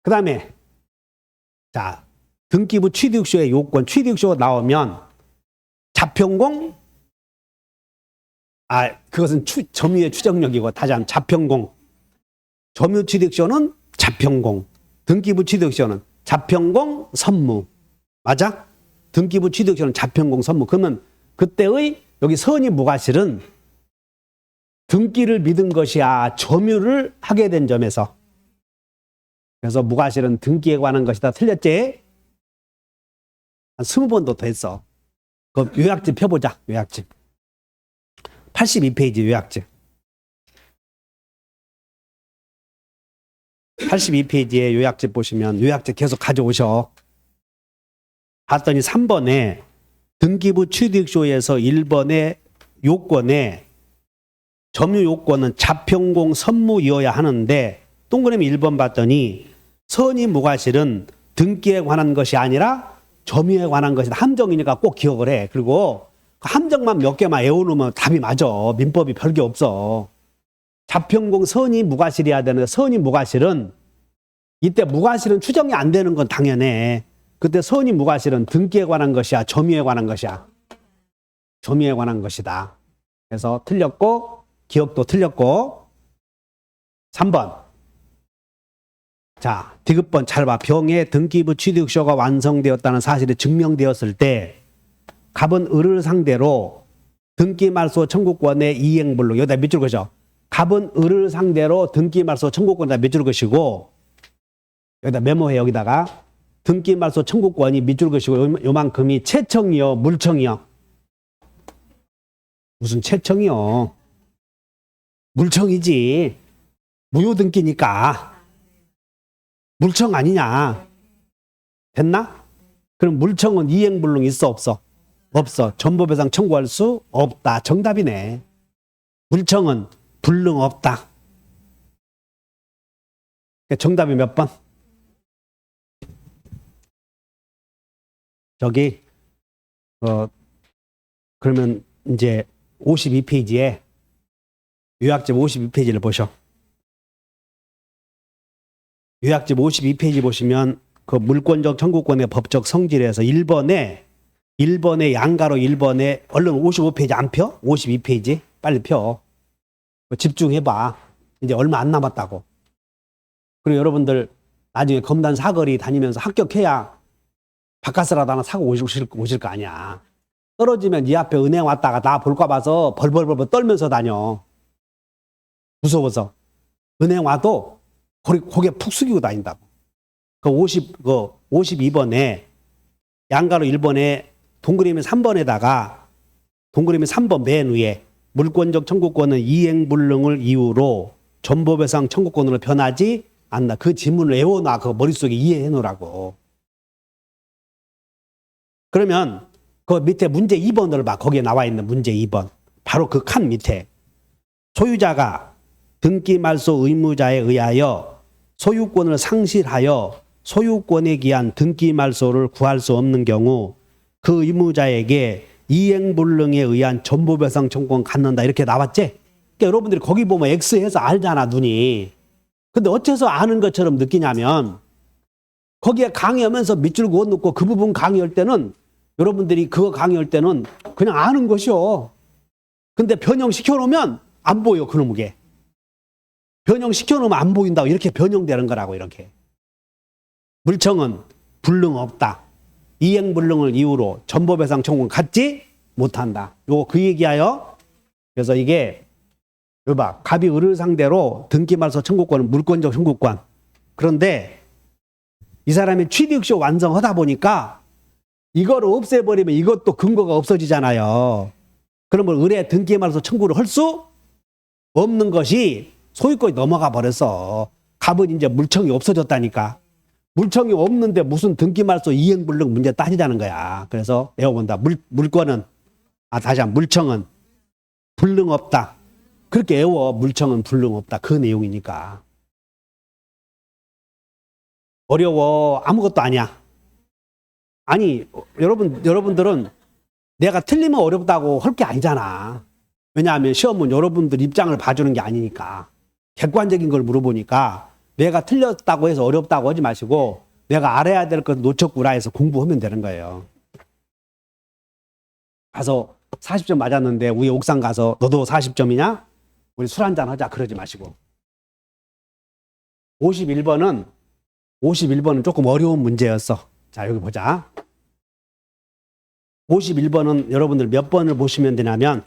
그 다음에 자, 등기부 취득쇼의 요건, 취득쇼 나오면 자평공, 그것은 점유의 추정력이고, 다시 한번 자평공. 점유 취득쇼는 자평공. 등기부 취득쇼는 자평공, 선무. 맞아? 등기부 취득쇼는 자평공, 선무. 그러면 그때의 여기 선의 무과실은 등기를 믿은 것이야, 점유를 하게 된 점에서. 그래서 무과실은 등기에 관한 것이다. 틀렸지? 한 20번도 더 했어. 그 요약집 펴보자. 요약집. 82페이지 요약집. 82페이지에 요약집 보시면 요약집 계속 가져오셔. 봤더니 3번에 등기부 취득쇼에서 1번의 요건에 점유 요건은 자평공 선무이어야 하는데 동그라미 1번 봤더니 선의 무과실은 등기에 관한 것이 아니라 점유에 관한 것이다. 함정이니까 꼭 기억을 해. 그리고 그 함정만 몇 개만 외워놓으면 답이 맞아. 민법이 별게 없어. 자평공 선의 무과실이어야 되는데 선의 무과실은 이때 무과실은 추정이 안 되는 건 당연해. 그때 선의 무과실은 등기에 관한 것이야, 점유에 관한 것이야. 점유에 관한 것이다. 그래서 틀렸고 기억도 틀렸고. 3번. 자, 디귿번 잘 봐. 병의 등기부 취득쇼가 완성되었다는 사실이 증명되었을 때 갑은 을을 상대로 등기말소 청구권의 이행불능, 여기다 밑줄 그죠? 갑은 을을 상대로 등기말소 청구권에다 밑줄 그시고, 여기다 메모해. 여기다가 등기말소 청구권이 밑줄 그시고, 요만큼이 채청이요, 물청이요? 무슨 채청이요? 물청이지. 무효등기니까 물청 아니냐? 됐나? 그럼 물청은 이행불능 있어, 없어? 없어. 전보배상 청구할 수 없다. 정답이네. 물청은 불능 없다. 정답이 몇 번? 저기 그러면 이제 52페이지에 요약집 52페이지를 보셔. 요약집 52페이지 보시면 그 물권적 청구권의 법적 성질에서 1번에 양가로 1번에 얼른 55페이지 안 펴? 52페이지 빨리 펴. 집중해봐. 이제 얼마 안 남았다고. 그리고 여러분들 나중에 검단 사거리 다니면서 합격해야 바카스라도 하나 사고 오실 거 아니야. 떨어지면 네 앞에 은행 왔다가 나 볼까 봐서 벌벌벌 떨면서 다녀. 무서워서. 은행 와도 고개 푹 숙이고 다닌다고. 그 52번에 양가로 1번에 동그라미 3번에다가 동그라미 3번 맨 위에 물권적 청구권은 이행불능을 이유로 전보배상 청구권으로 변하지 않나. 그 지문을 외워놔. 그 머릿속에 이해해 놓으라고. 그러면 그 밑에 문제 2번을 봐. 거기에 나와 있는 문제 2번. 바로 그 칸 밑에 소유자가 등기말소 의무자에 의하여 소유권을 상실하여 소유권에 기한 등기말소를 구할 수 없는 경우 그 의무자에게 이행불능에 의한 전보배상 청구권 갖는다. 이렇게 나왔지? 그러니까 여러분들이 거기 보면 X해서 알잖아, 눈이. 근데 어째서 아는 것처럼 느끼냐면 거기에 강의하면서 밑줄 그어놓고 그 부분 강의할 때는 여러분들이 그거 강의할 때는 그냥 아는 것이요. 근데 변형시켜 놓으면 안 보여, 그놈에게. 변형시켜 놓으면 안 보인다고. 이렇게 변형되는 거라고, 이렇게. 물청은 불능 없다. 이행불능을 이유로 전보배상 청구권 갖지 못한다. 요거 그 얘기하여. 그래서 이게 요 봐. 갑이 을을 상대로 등기말소 청구권은 물권적 청구권. 그런데 이 사람이 취득쇼 완성하다 보니까 이거를 없애버리면 이것도 근거가 없어지잖아요. 그러면 을의 등기말소 청구를 할 수 없는 것이 소유권이 넘어가 버렸어. 갑은 이제 물청이 없어졌다니까. 물청이 없는데 무슨 등기말소 이행불능 문제 따지자는 거야. 그래서 외워본다. 물권은 다시 한번 물청은 불능 없다. 그렇게 외워. 물청은 불능 없다. 그 내용이니까. 어려워. 아무것도 아니야. 아니, 여러분들은 내가 틀리면 어렵다고 할 게 아니잖아. 왜냐하면 시험은 여러분들 입장을 봐주는 게 아니니까. 객관적인 걸 물어보니까 내가 틀렸다고 해서 어렵다고 하지 마시고 내가 알아야 될 것 놓쳤구나 해서 공부하면 되는 거예요. 가서 40점 맞았는데 우리 옥상 가서 너도 40점이냐? 우리 술 한잔 하자 그러지 마시고. 51번은 조금 어려운 문제였어. 자, 여기 보자. 51번은 여러분들 몇 번을 보시면 되냐면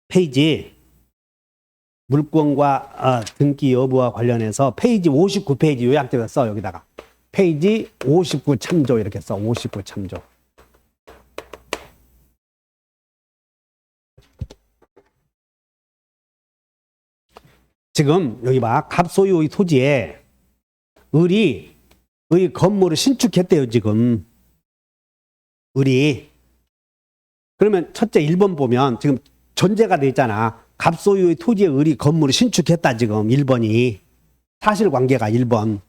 페이지 물권과 등기 여부와 관련해서 페이지 59페이지 요약되어 써. 여기다가 페이지 59 참조 이렇게 써. 59 참조. 지금 여기 봐. 갑소유의 토지에 을이 건물을 신축했대요. 지금 을이. 그러면 첫째 1번 보면 지금 전제가 돼 있잖아. 갑소유의 토지에 을이 건물을 신축했다. 지금 1번이. 사실관계가 1번.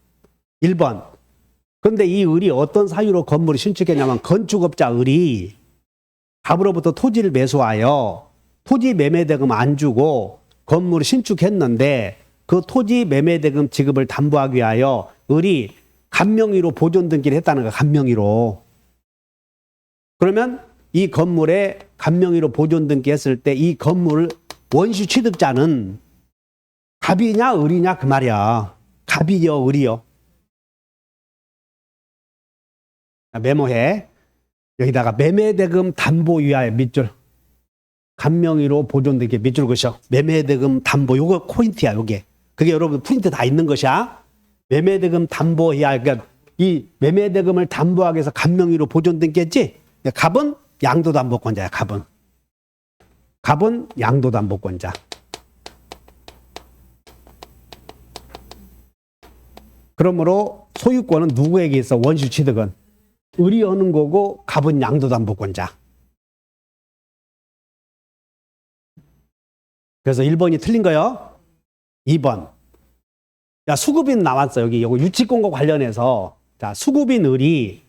그런데 이 을이 어떤 사유로 건물을 신축했냐면 건축업자 을이 갑으로부터 토지를 매수하여 토지 매매대금 안 주고 건물을 신축했는데 그 토지 매매대금 지급을 담보하기 위하여 을이 간명의로 보존 등기를 했다는 거야. 간명의로. 그러면 이 건물에 간명의로 보존 등기했을 때 이 건물을 원시 취득자는 갑이냐 을이냐 그 말이야. 갑이요 을이요. 메모해. 여기다가 매매대금 담보 위하여 밑줄. 간명의로 보존 등기 밑줄 그셔. 매매대금 담보 요거 포인트야. 요게. 그게 여러분 프린트 다 있는 것이야. 매매대금 담보 위하여. 그러니까 이 매매대금을 담보하기 위해서 간명의로 보존 등기했지. 갑은 양도담보권자야. 갑은 양도담보권자. 그러므로 소유권은 누구에게 있어? 원시 취득은 을이 하는 거고 갑은 양도담보권자. 그래서 1번이 틀린 거요. 2번. 야, 수급인 나왔어. 여기 유치권과 관련해서. 자, 수급인 을이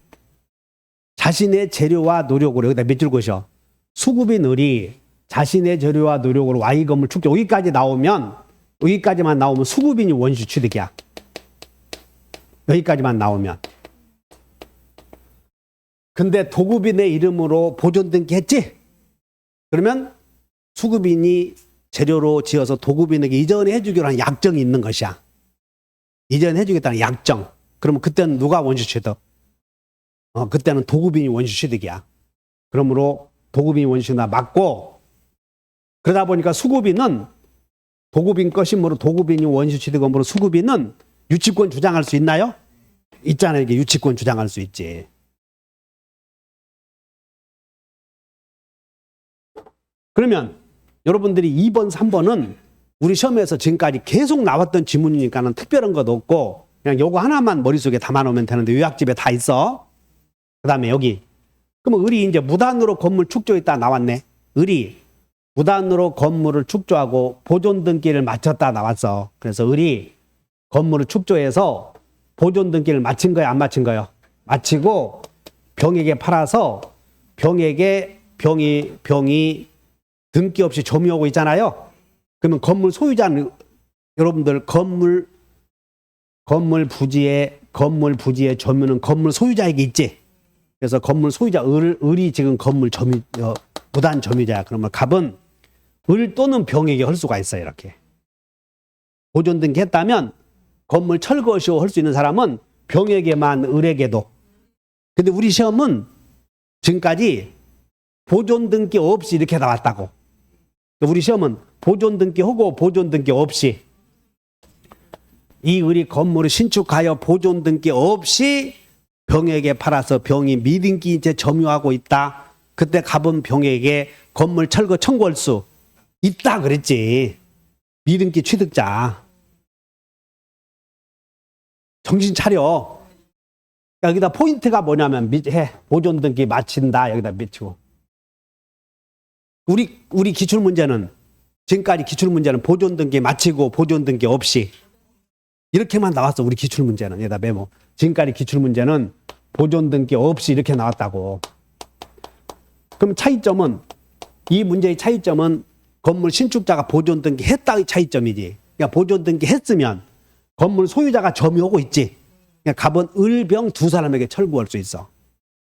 자신의 재료와 노력으로 여기다 밑줄 그으셔. 수급인 을이 자신의 재료와 노력으로 Y건물 축적. 여기까지만 나오면 수급인이 원시 취득이야. 여기까지만 나오면. 근데 도급인의 이름으로 보존 등기했지? 그러면 수급인이 재료로 지어서 도급인에게 이전해 주기로 한 약정이 있는 것이야. 이전해 주겠다는 약정. 그러면 그때는 누가 원시 취득? 그때는 도급인이 원시 취득이야. 그러므로 도급인이 원시 취득 맞고, 그러다 보니까 수급인은 도급인 것이므로 도급인이 원시 취득이므로 수급인은 유치권 주장할 수 있나요? 있잖아요. 이게 유치권 주장할 수 있지. 그러면 여러분들이 2번, 3번은 우리 시험에서 지금까지 계속 나왔던 지문이니까는 특별한 것 없고 그냥 요거 하나만 머릿속에 담아놓으면 되는데 요약집에 다 있어. 그 다음에 여기. 그러면 을이 이제 무단으로 건물 축조했다 나왔네. 을이 무단으로 건물을 축조하고 보존 등기를 마쳤다 나왔어. 그래서 을이 건물을 축조해서 보존 등기를 마친 거야, 안 마친 거요? 마치고 병에게 팔아서 병이 등기 없이 점유하고 있잖아요. 그러면 건물 소유자는 여러분들 건물 부지의 점유는 건물 소유자에게 있지. 그래서 건물 소유자 을이 지금 건물 무단 점유자야. 그러면 갑은 을 또는 병에게 할 수가 있어요. 이렇게 보존 등기 했다면 건물 철거시효 할 수 있는 사람은 병에게만 을에게도. 근데 우리 시험은 지금까지 보존 등기 없이 이렇게 나왔다고. 우리 시험은 보존 등기 하고 보존 등기 없이 이 을이 건물을 신축하여 보존 등기 없이 병에게 팔아서 병이 미등기 이제 점유하고 있다. 그때 갑은 병에게 건물 철거 청구할 수 있다 그랬지. 미등기 취득자. 정신 차려. 여기다 포인트가 뭐냐면 보존 등기 마친다 여기다 미치고. 우리 기출 문제는 지금까지 기출 문제는 보존 등기 마치고 보존 등기 없이 이렇게만 나왔어. 우리 기출 문제는 여기다 메모. 지금까지 기출 문제는 보존 등기 없이 이렇게 나왔다고. 그럼 차이점은 이 문제의 차이점은 건물 신축자가 보존 등기 했다의 차이점이지. 그러니까 보존 등기 했으면 건물 소유자가 점이 오고 있지. 그러니까 갑은 을, 병 두 사람에게 철구할 수 있어.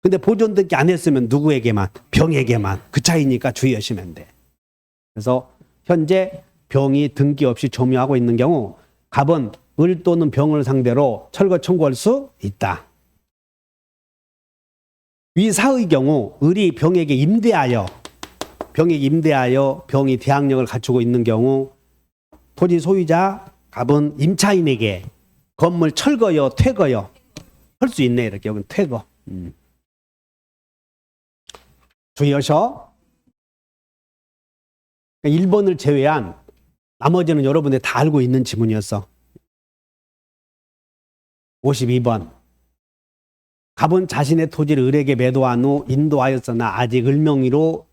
근데 보존 등기 안 했으면 누구에게만? 병에게만. 그 차이니까 주의하시면 돼. 그래서 현재 병이 등기 없이 점유하고 있는 경우 갑은 을 또는 병을 상대로 철거 청구할 수 있다. 위 사의 경우 을이 병에게 임대하여 병이 대항력을 갖추고 있는 경우 토지 소유자 갑은 임차인에게 건물 철거요 퇴거요 할 수 있네. 이렇게 여기는 퇴거. 주의하셔. 1번을 제외한 나머지는 여러분들이 다 알고 있는 지문이었어. 52번. 갑은 자신의 토지를 을에게 매도한 후 인도하였으나 아직 을명의로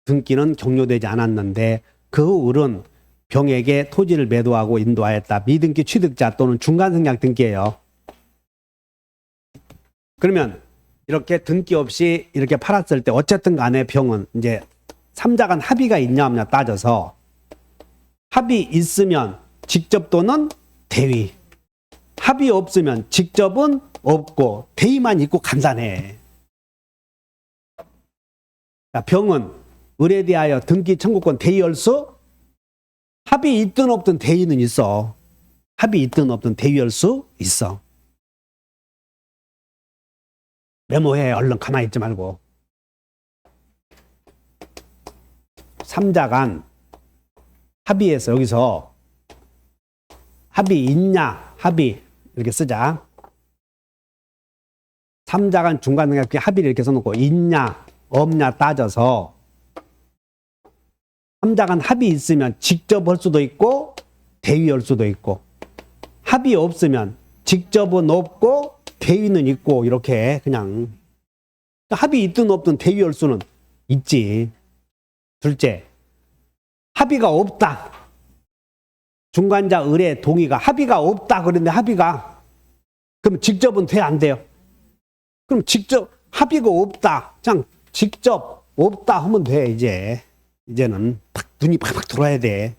등기는 격려되지 않았는데 그 후 을은 병에게 토지를 매도하고 인도하였다. 미등기 취득자 또는 중간생략 등기예요. 그러면 이렇게 등기 없이 이렇게 팔았을 때 어쨌든 간에 병은 이제 삼자 간 합의가 있냐 없냐 따져서 합의 있으면 직접 또는 대위. 합의 없으면 직접은 없고 대위만 있고 간단해. 병은 을에 대하여 등기 청구권 대위할 수 합의 있든 없든 대위는 있어. 합의 있든 없든 대위할 수 있어. 메모해. 얼른 가만히 있지 말고. 삼자 간 합의에서 여기서 합의 있냐 합의 이렇게 쓰자. 삼자 간 중간능력 합의를 이렇게 써놓고 있냐 없냐 따져서 삼자 간 합의 있으면 직접 할 수도 있고 대위할 수도 있고 합의 없으면 직접은 없고 대위는 있고 이렇게 그냥 합의 있든 없든 대위할 수는 있지. 둘째, 합의가 없다. 중간자 을의 동의가 합의가 없다 그런데 합의가 그럼 직접은 돼 안 돼요? 그럼 직접 합의가 없다. 그냥 직접 없다 하면 돼. 이제는 팍 눈이 팍팍 들어와야 돼.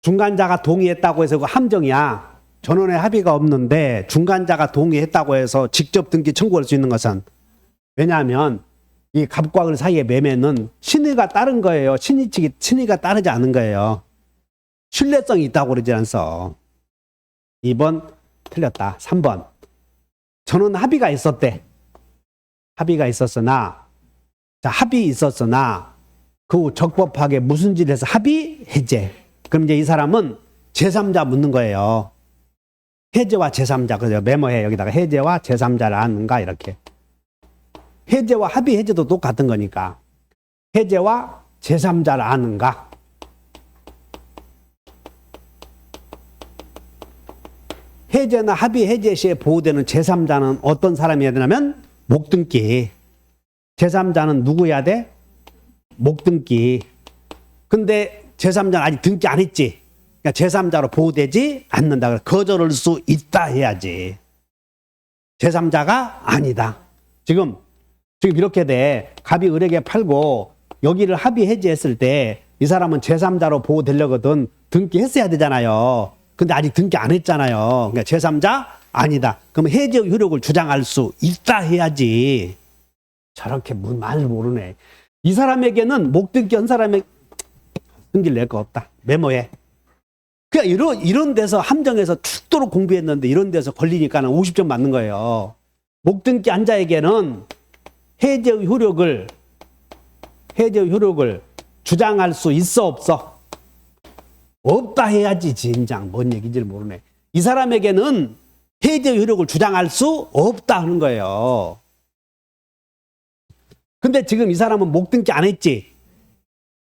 중간자가 동의했다고 해서 그 함정이야. 전원의 합의가 없는데 중간자가 동의했다고 해서 직접 등기 청구할 수 있는 것은 왜냐하면 이 갑과 을 사이의 매매는 신의가 따른 거예요. 신의가 따르지 않은 거예요. 신뢰성이 있다고 그러지 않소. 2번 틀렸다. 3번 전원 합의가 있었대. 합의가 있었으나 합의 있었으나 그 후 적법하게 무슨 짓을 해서 합의 해제. 그럼 이제 이 사람은 제3자 묻는 거예요. 해제와 제3자. 그죠? 메모해. 여기다가 해제와 제3자를 아는가 이렇게. 해제와 합의 해제도 똑같은 거니까. 해제와 제3자를 아는가. 해제나 합의 해제 시에 보호되는 제3자는 어떤 사람이어야 되냐면 목등기. 제3자는 누구여야 돼? 목등기. 근데 제3자는 아직 등기 안 했지. 그러니까 제3자로 보호되지 않는다. 거절할 수 있다 해야지. 제3자가 아니다. 지금 이렇게 돼. 갑이 을에게 팔고 여기를 합의 해지했을 때 이 사람은 제3자로 보호되려거든 등기했어야 되잖아요. 근데 아직 등기 안 했잖아요. 그러니까 제3자 아니다. 그럼 해제 효력을 주장할 수 있다 해야지. 저렇게 말 모르네. 이 사람에게는 목등기 한 사람에게 등기를 낼 거 없다. 메모해. 그냥 이런 데서 함정에서 죽도록 공부했는데 이런 데서 걸리니까는 50점 맞는 거예요. 목등기 한 자에게는 해제의 효력을 주장할 수 있어 없어? 없다 해야지. 진작 뭔 얘기인지 모르네. 이 사람에게는 해제의 효력을 주장할 수 없다 하는 거예요. 근데 지금 이 사람은 목등기 안 했지.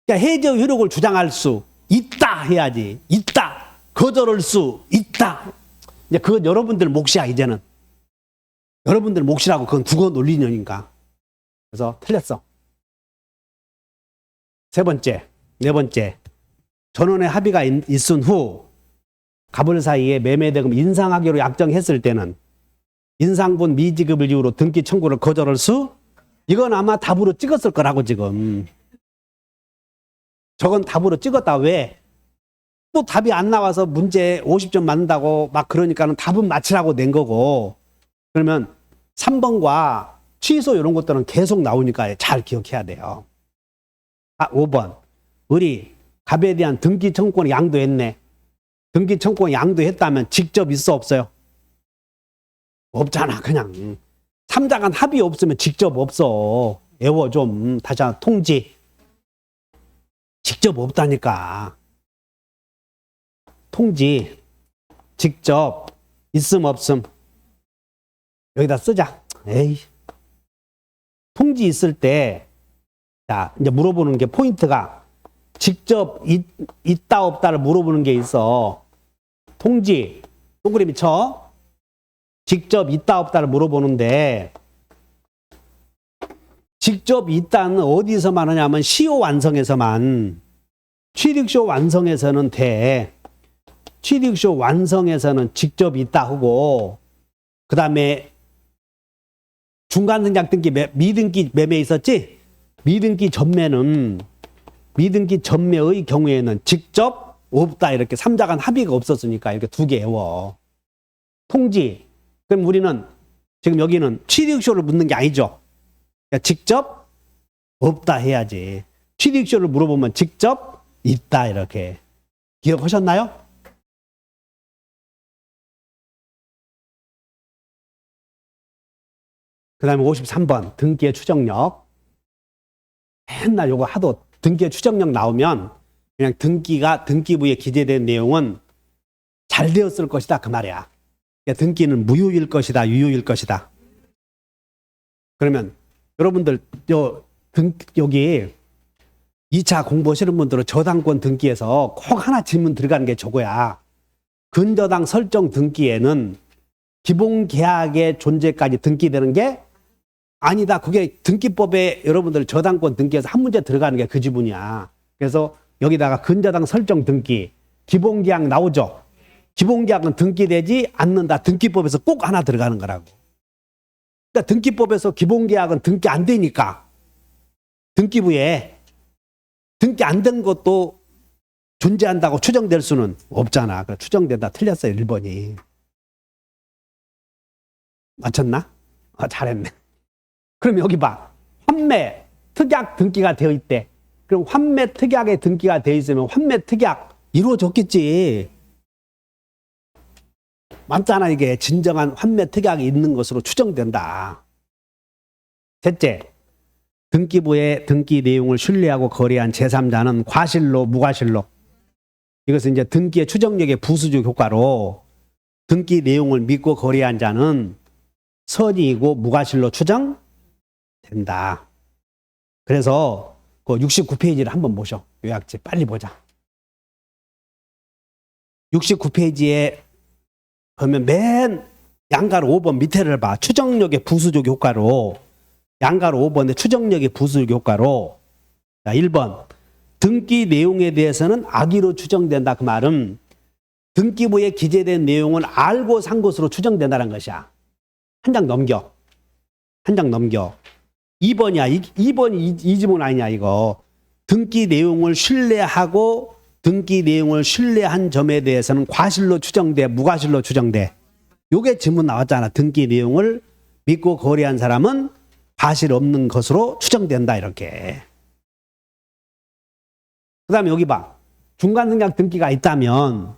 그러니까 해제의 효력을 주장할 수 있다 해야지. 있다. 거절할 수 있다. 이제 그건 여러분들 몫이야 이제는. 여러분들 몫이라고 그건 국어 논리니까. 그래서 틀렸어. 네 번째. 전원의 합의가 있은 후 갑을 사이에 매매대금 인상하기로 약정했을 때는 인상분 미지급을 이유로 등기 청구를 거절할 수? 이건 아마 답으로 찍었을 거라고 지금. 저건 답으로 찍었다. 왜? 또 답이 안 나와서 문제 50점 맞는다고 막 그러니까는 답은 맞히라고 낸 거고. 그러면 3번과 취소 이런 것들은 계속 나오니까 잘 기억해야 돼요. 5번. 우리 갑에 대한 등기 청구권을 양도했네. 등기 청구권 양도했다면 직접 있어 없어요? 없잖아. 그냥 3자 간 합의 없으면 직접 없어. 애워 좀. 다시 한번 통지. 직접 없다니까. 통지. 직접 있음 없음. 여기다 쓰자. 에이. 통지 있을 때 자, 이제 물어보는 게 포인트가 직접 있다 없다를 물어보는 게 있어. 통지 동그라미 쳐. 직접 있다 없다를 물어보는데 직접 있다는 어디서만 하냐면 시효 완성에서만. 취득시효 완성에서는 돼. 취득시효 완성에서는 직접 있다 하고 그 다음에 중간등기약 등기 미등기 매매 있었지? 미등기 전매의 경우에는 직접 없다 이렇게 3자 간 합의가 없었으니까 이렇게 두 개 외워. 통지. 그럼 우리는 지금 여기는 취득시효를 묻는 게 아니죠. 그러니까 직접 없다 해야지. 취득시효를 물어보면 직접 있다 이렇게. 기억하셨나요? 그 다음에 53번 등기의 추정력. 맨날 요거 하도 등기의 추정력 나오면 그냥 등기부에 기재된 내용은 잘 되었을 것이다 그 말이야. 그러니까 등기는 무효일 것이다 유효일 것이다. 그러면 여러분들 여기 2차 공부하시는 분들은 저당권 등기에서 꼭 하나 질문 들어가는 게 저거야. 근저당 설정 등기에는 기본계약의 존재까지 등기되는 게 아니다. 그게 등기법에 여러분들 저당권 등기에서 한 문제 들어가는 게 그 지분이야. 그래서 여기다가 근저당 설정 등기, 기본계약 나오죠. 기본계약은 등기되지 않는다. 등기법에서 꼭 하나 들어가는 거라고. 그러니까 등기법에서 기본계약은 등기 안 되니까 등기부에 등기 안 된 것도 존재한다고 추정될 수는 없잖아. 그래서 추정된다. 틀렸어요. 1번이. 맞췄나? 잘했네. 그럼 여기 봐. 환매, 특약 등기가 되어 있대. 그럼 환매 특약에 등기가 되어 있으면 환매 특약 이루어졌겠지. 맞잖아. 이게 진정한 환매 특약이 있는 것으로 추정된다. 셋째, 등기부의 등기 내용을 신뢰하고 거래한 제3자는 과실로 무과실로. 이것은 이제 등기의 추정력의 부수적 효과로 등기 내용을 믿고 거래한 자는 선의이고 무과실로 추정된다. 그래서 그 69페이지를 한번 보셔. 요약지 빨리 보자. 69페이지에 보면 맨 양가로 5번 밑에를 봐. 추정력의 부수적 효과로 양가로 5번의 추정력의 부수적 효과로 자, 1번 등기 내용에 대해서는 악의로 추정된다. 그 말은 등기부에 기재된 내용을 알고 산 것으로 추정된다는 것이야. 한 장 넘겨. 한 장 넘겨. 2번이야. 2번이 이 지문 아니냐 이거. 등기 내용을 신뢰하고 등기 내용을 신뢰한 점에 대해서는 과실로 추정돼. 무과실로 추정돼. 요게 지문 나왔잖아. 등기 내용을 믿고 거래한 사람은 과실 없는 것으로 추정된다. 이렇게. 그 다음에 여기 봐. 중간생략 등기가 있다면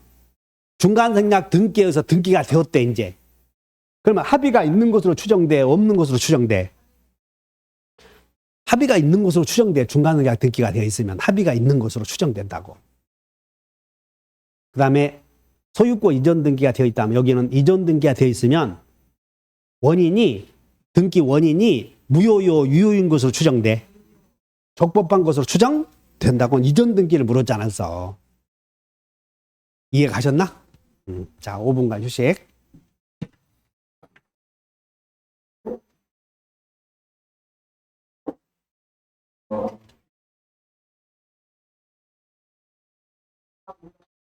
중간생략 등기에서 등기가 되었대 이제. 그러면 합의가 있는 것으로 추정돼? 없는 것으로 추정돼? 합의가 있는 것으로 추정돼. 중간생략 등기가 되어 있으면 합의가 있는 것으로 추정된다고. 그 다음에 소유권 이전 등기가 되어 있다면 여기는 이전 등기가 되어 있으면 등기 원인이 무효요 유효인 것으로 추정돼. 적법한 것으로 추정된다고 이전 등기를 물었지 않았어. 이해 가셨나? 자, 5분간 휴식.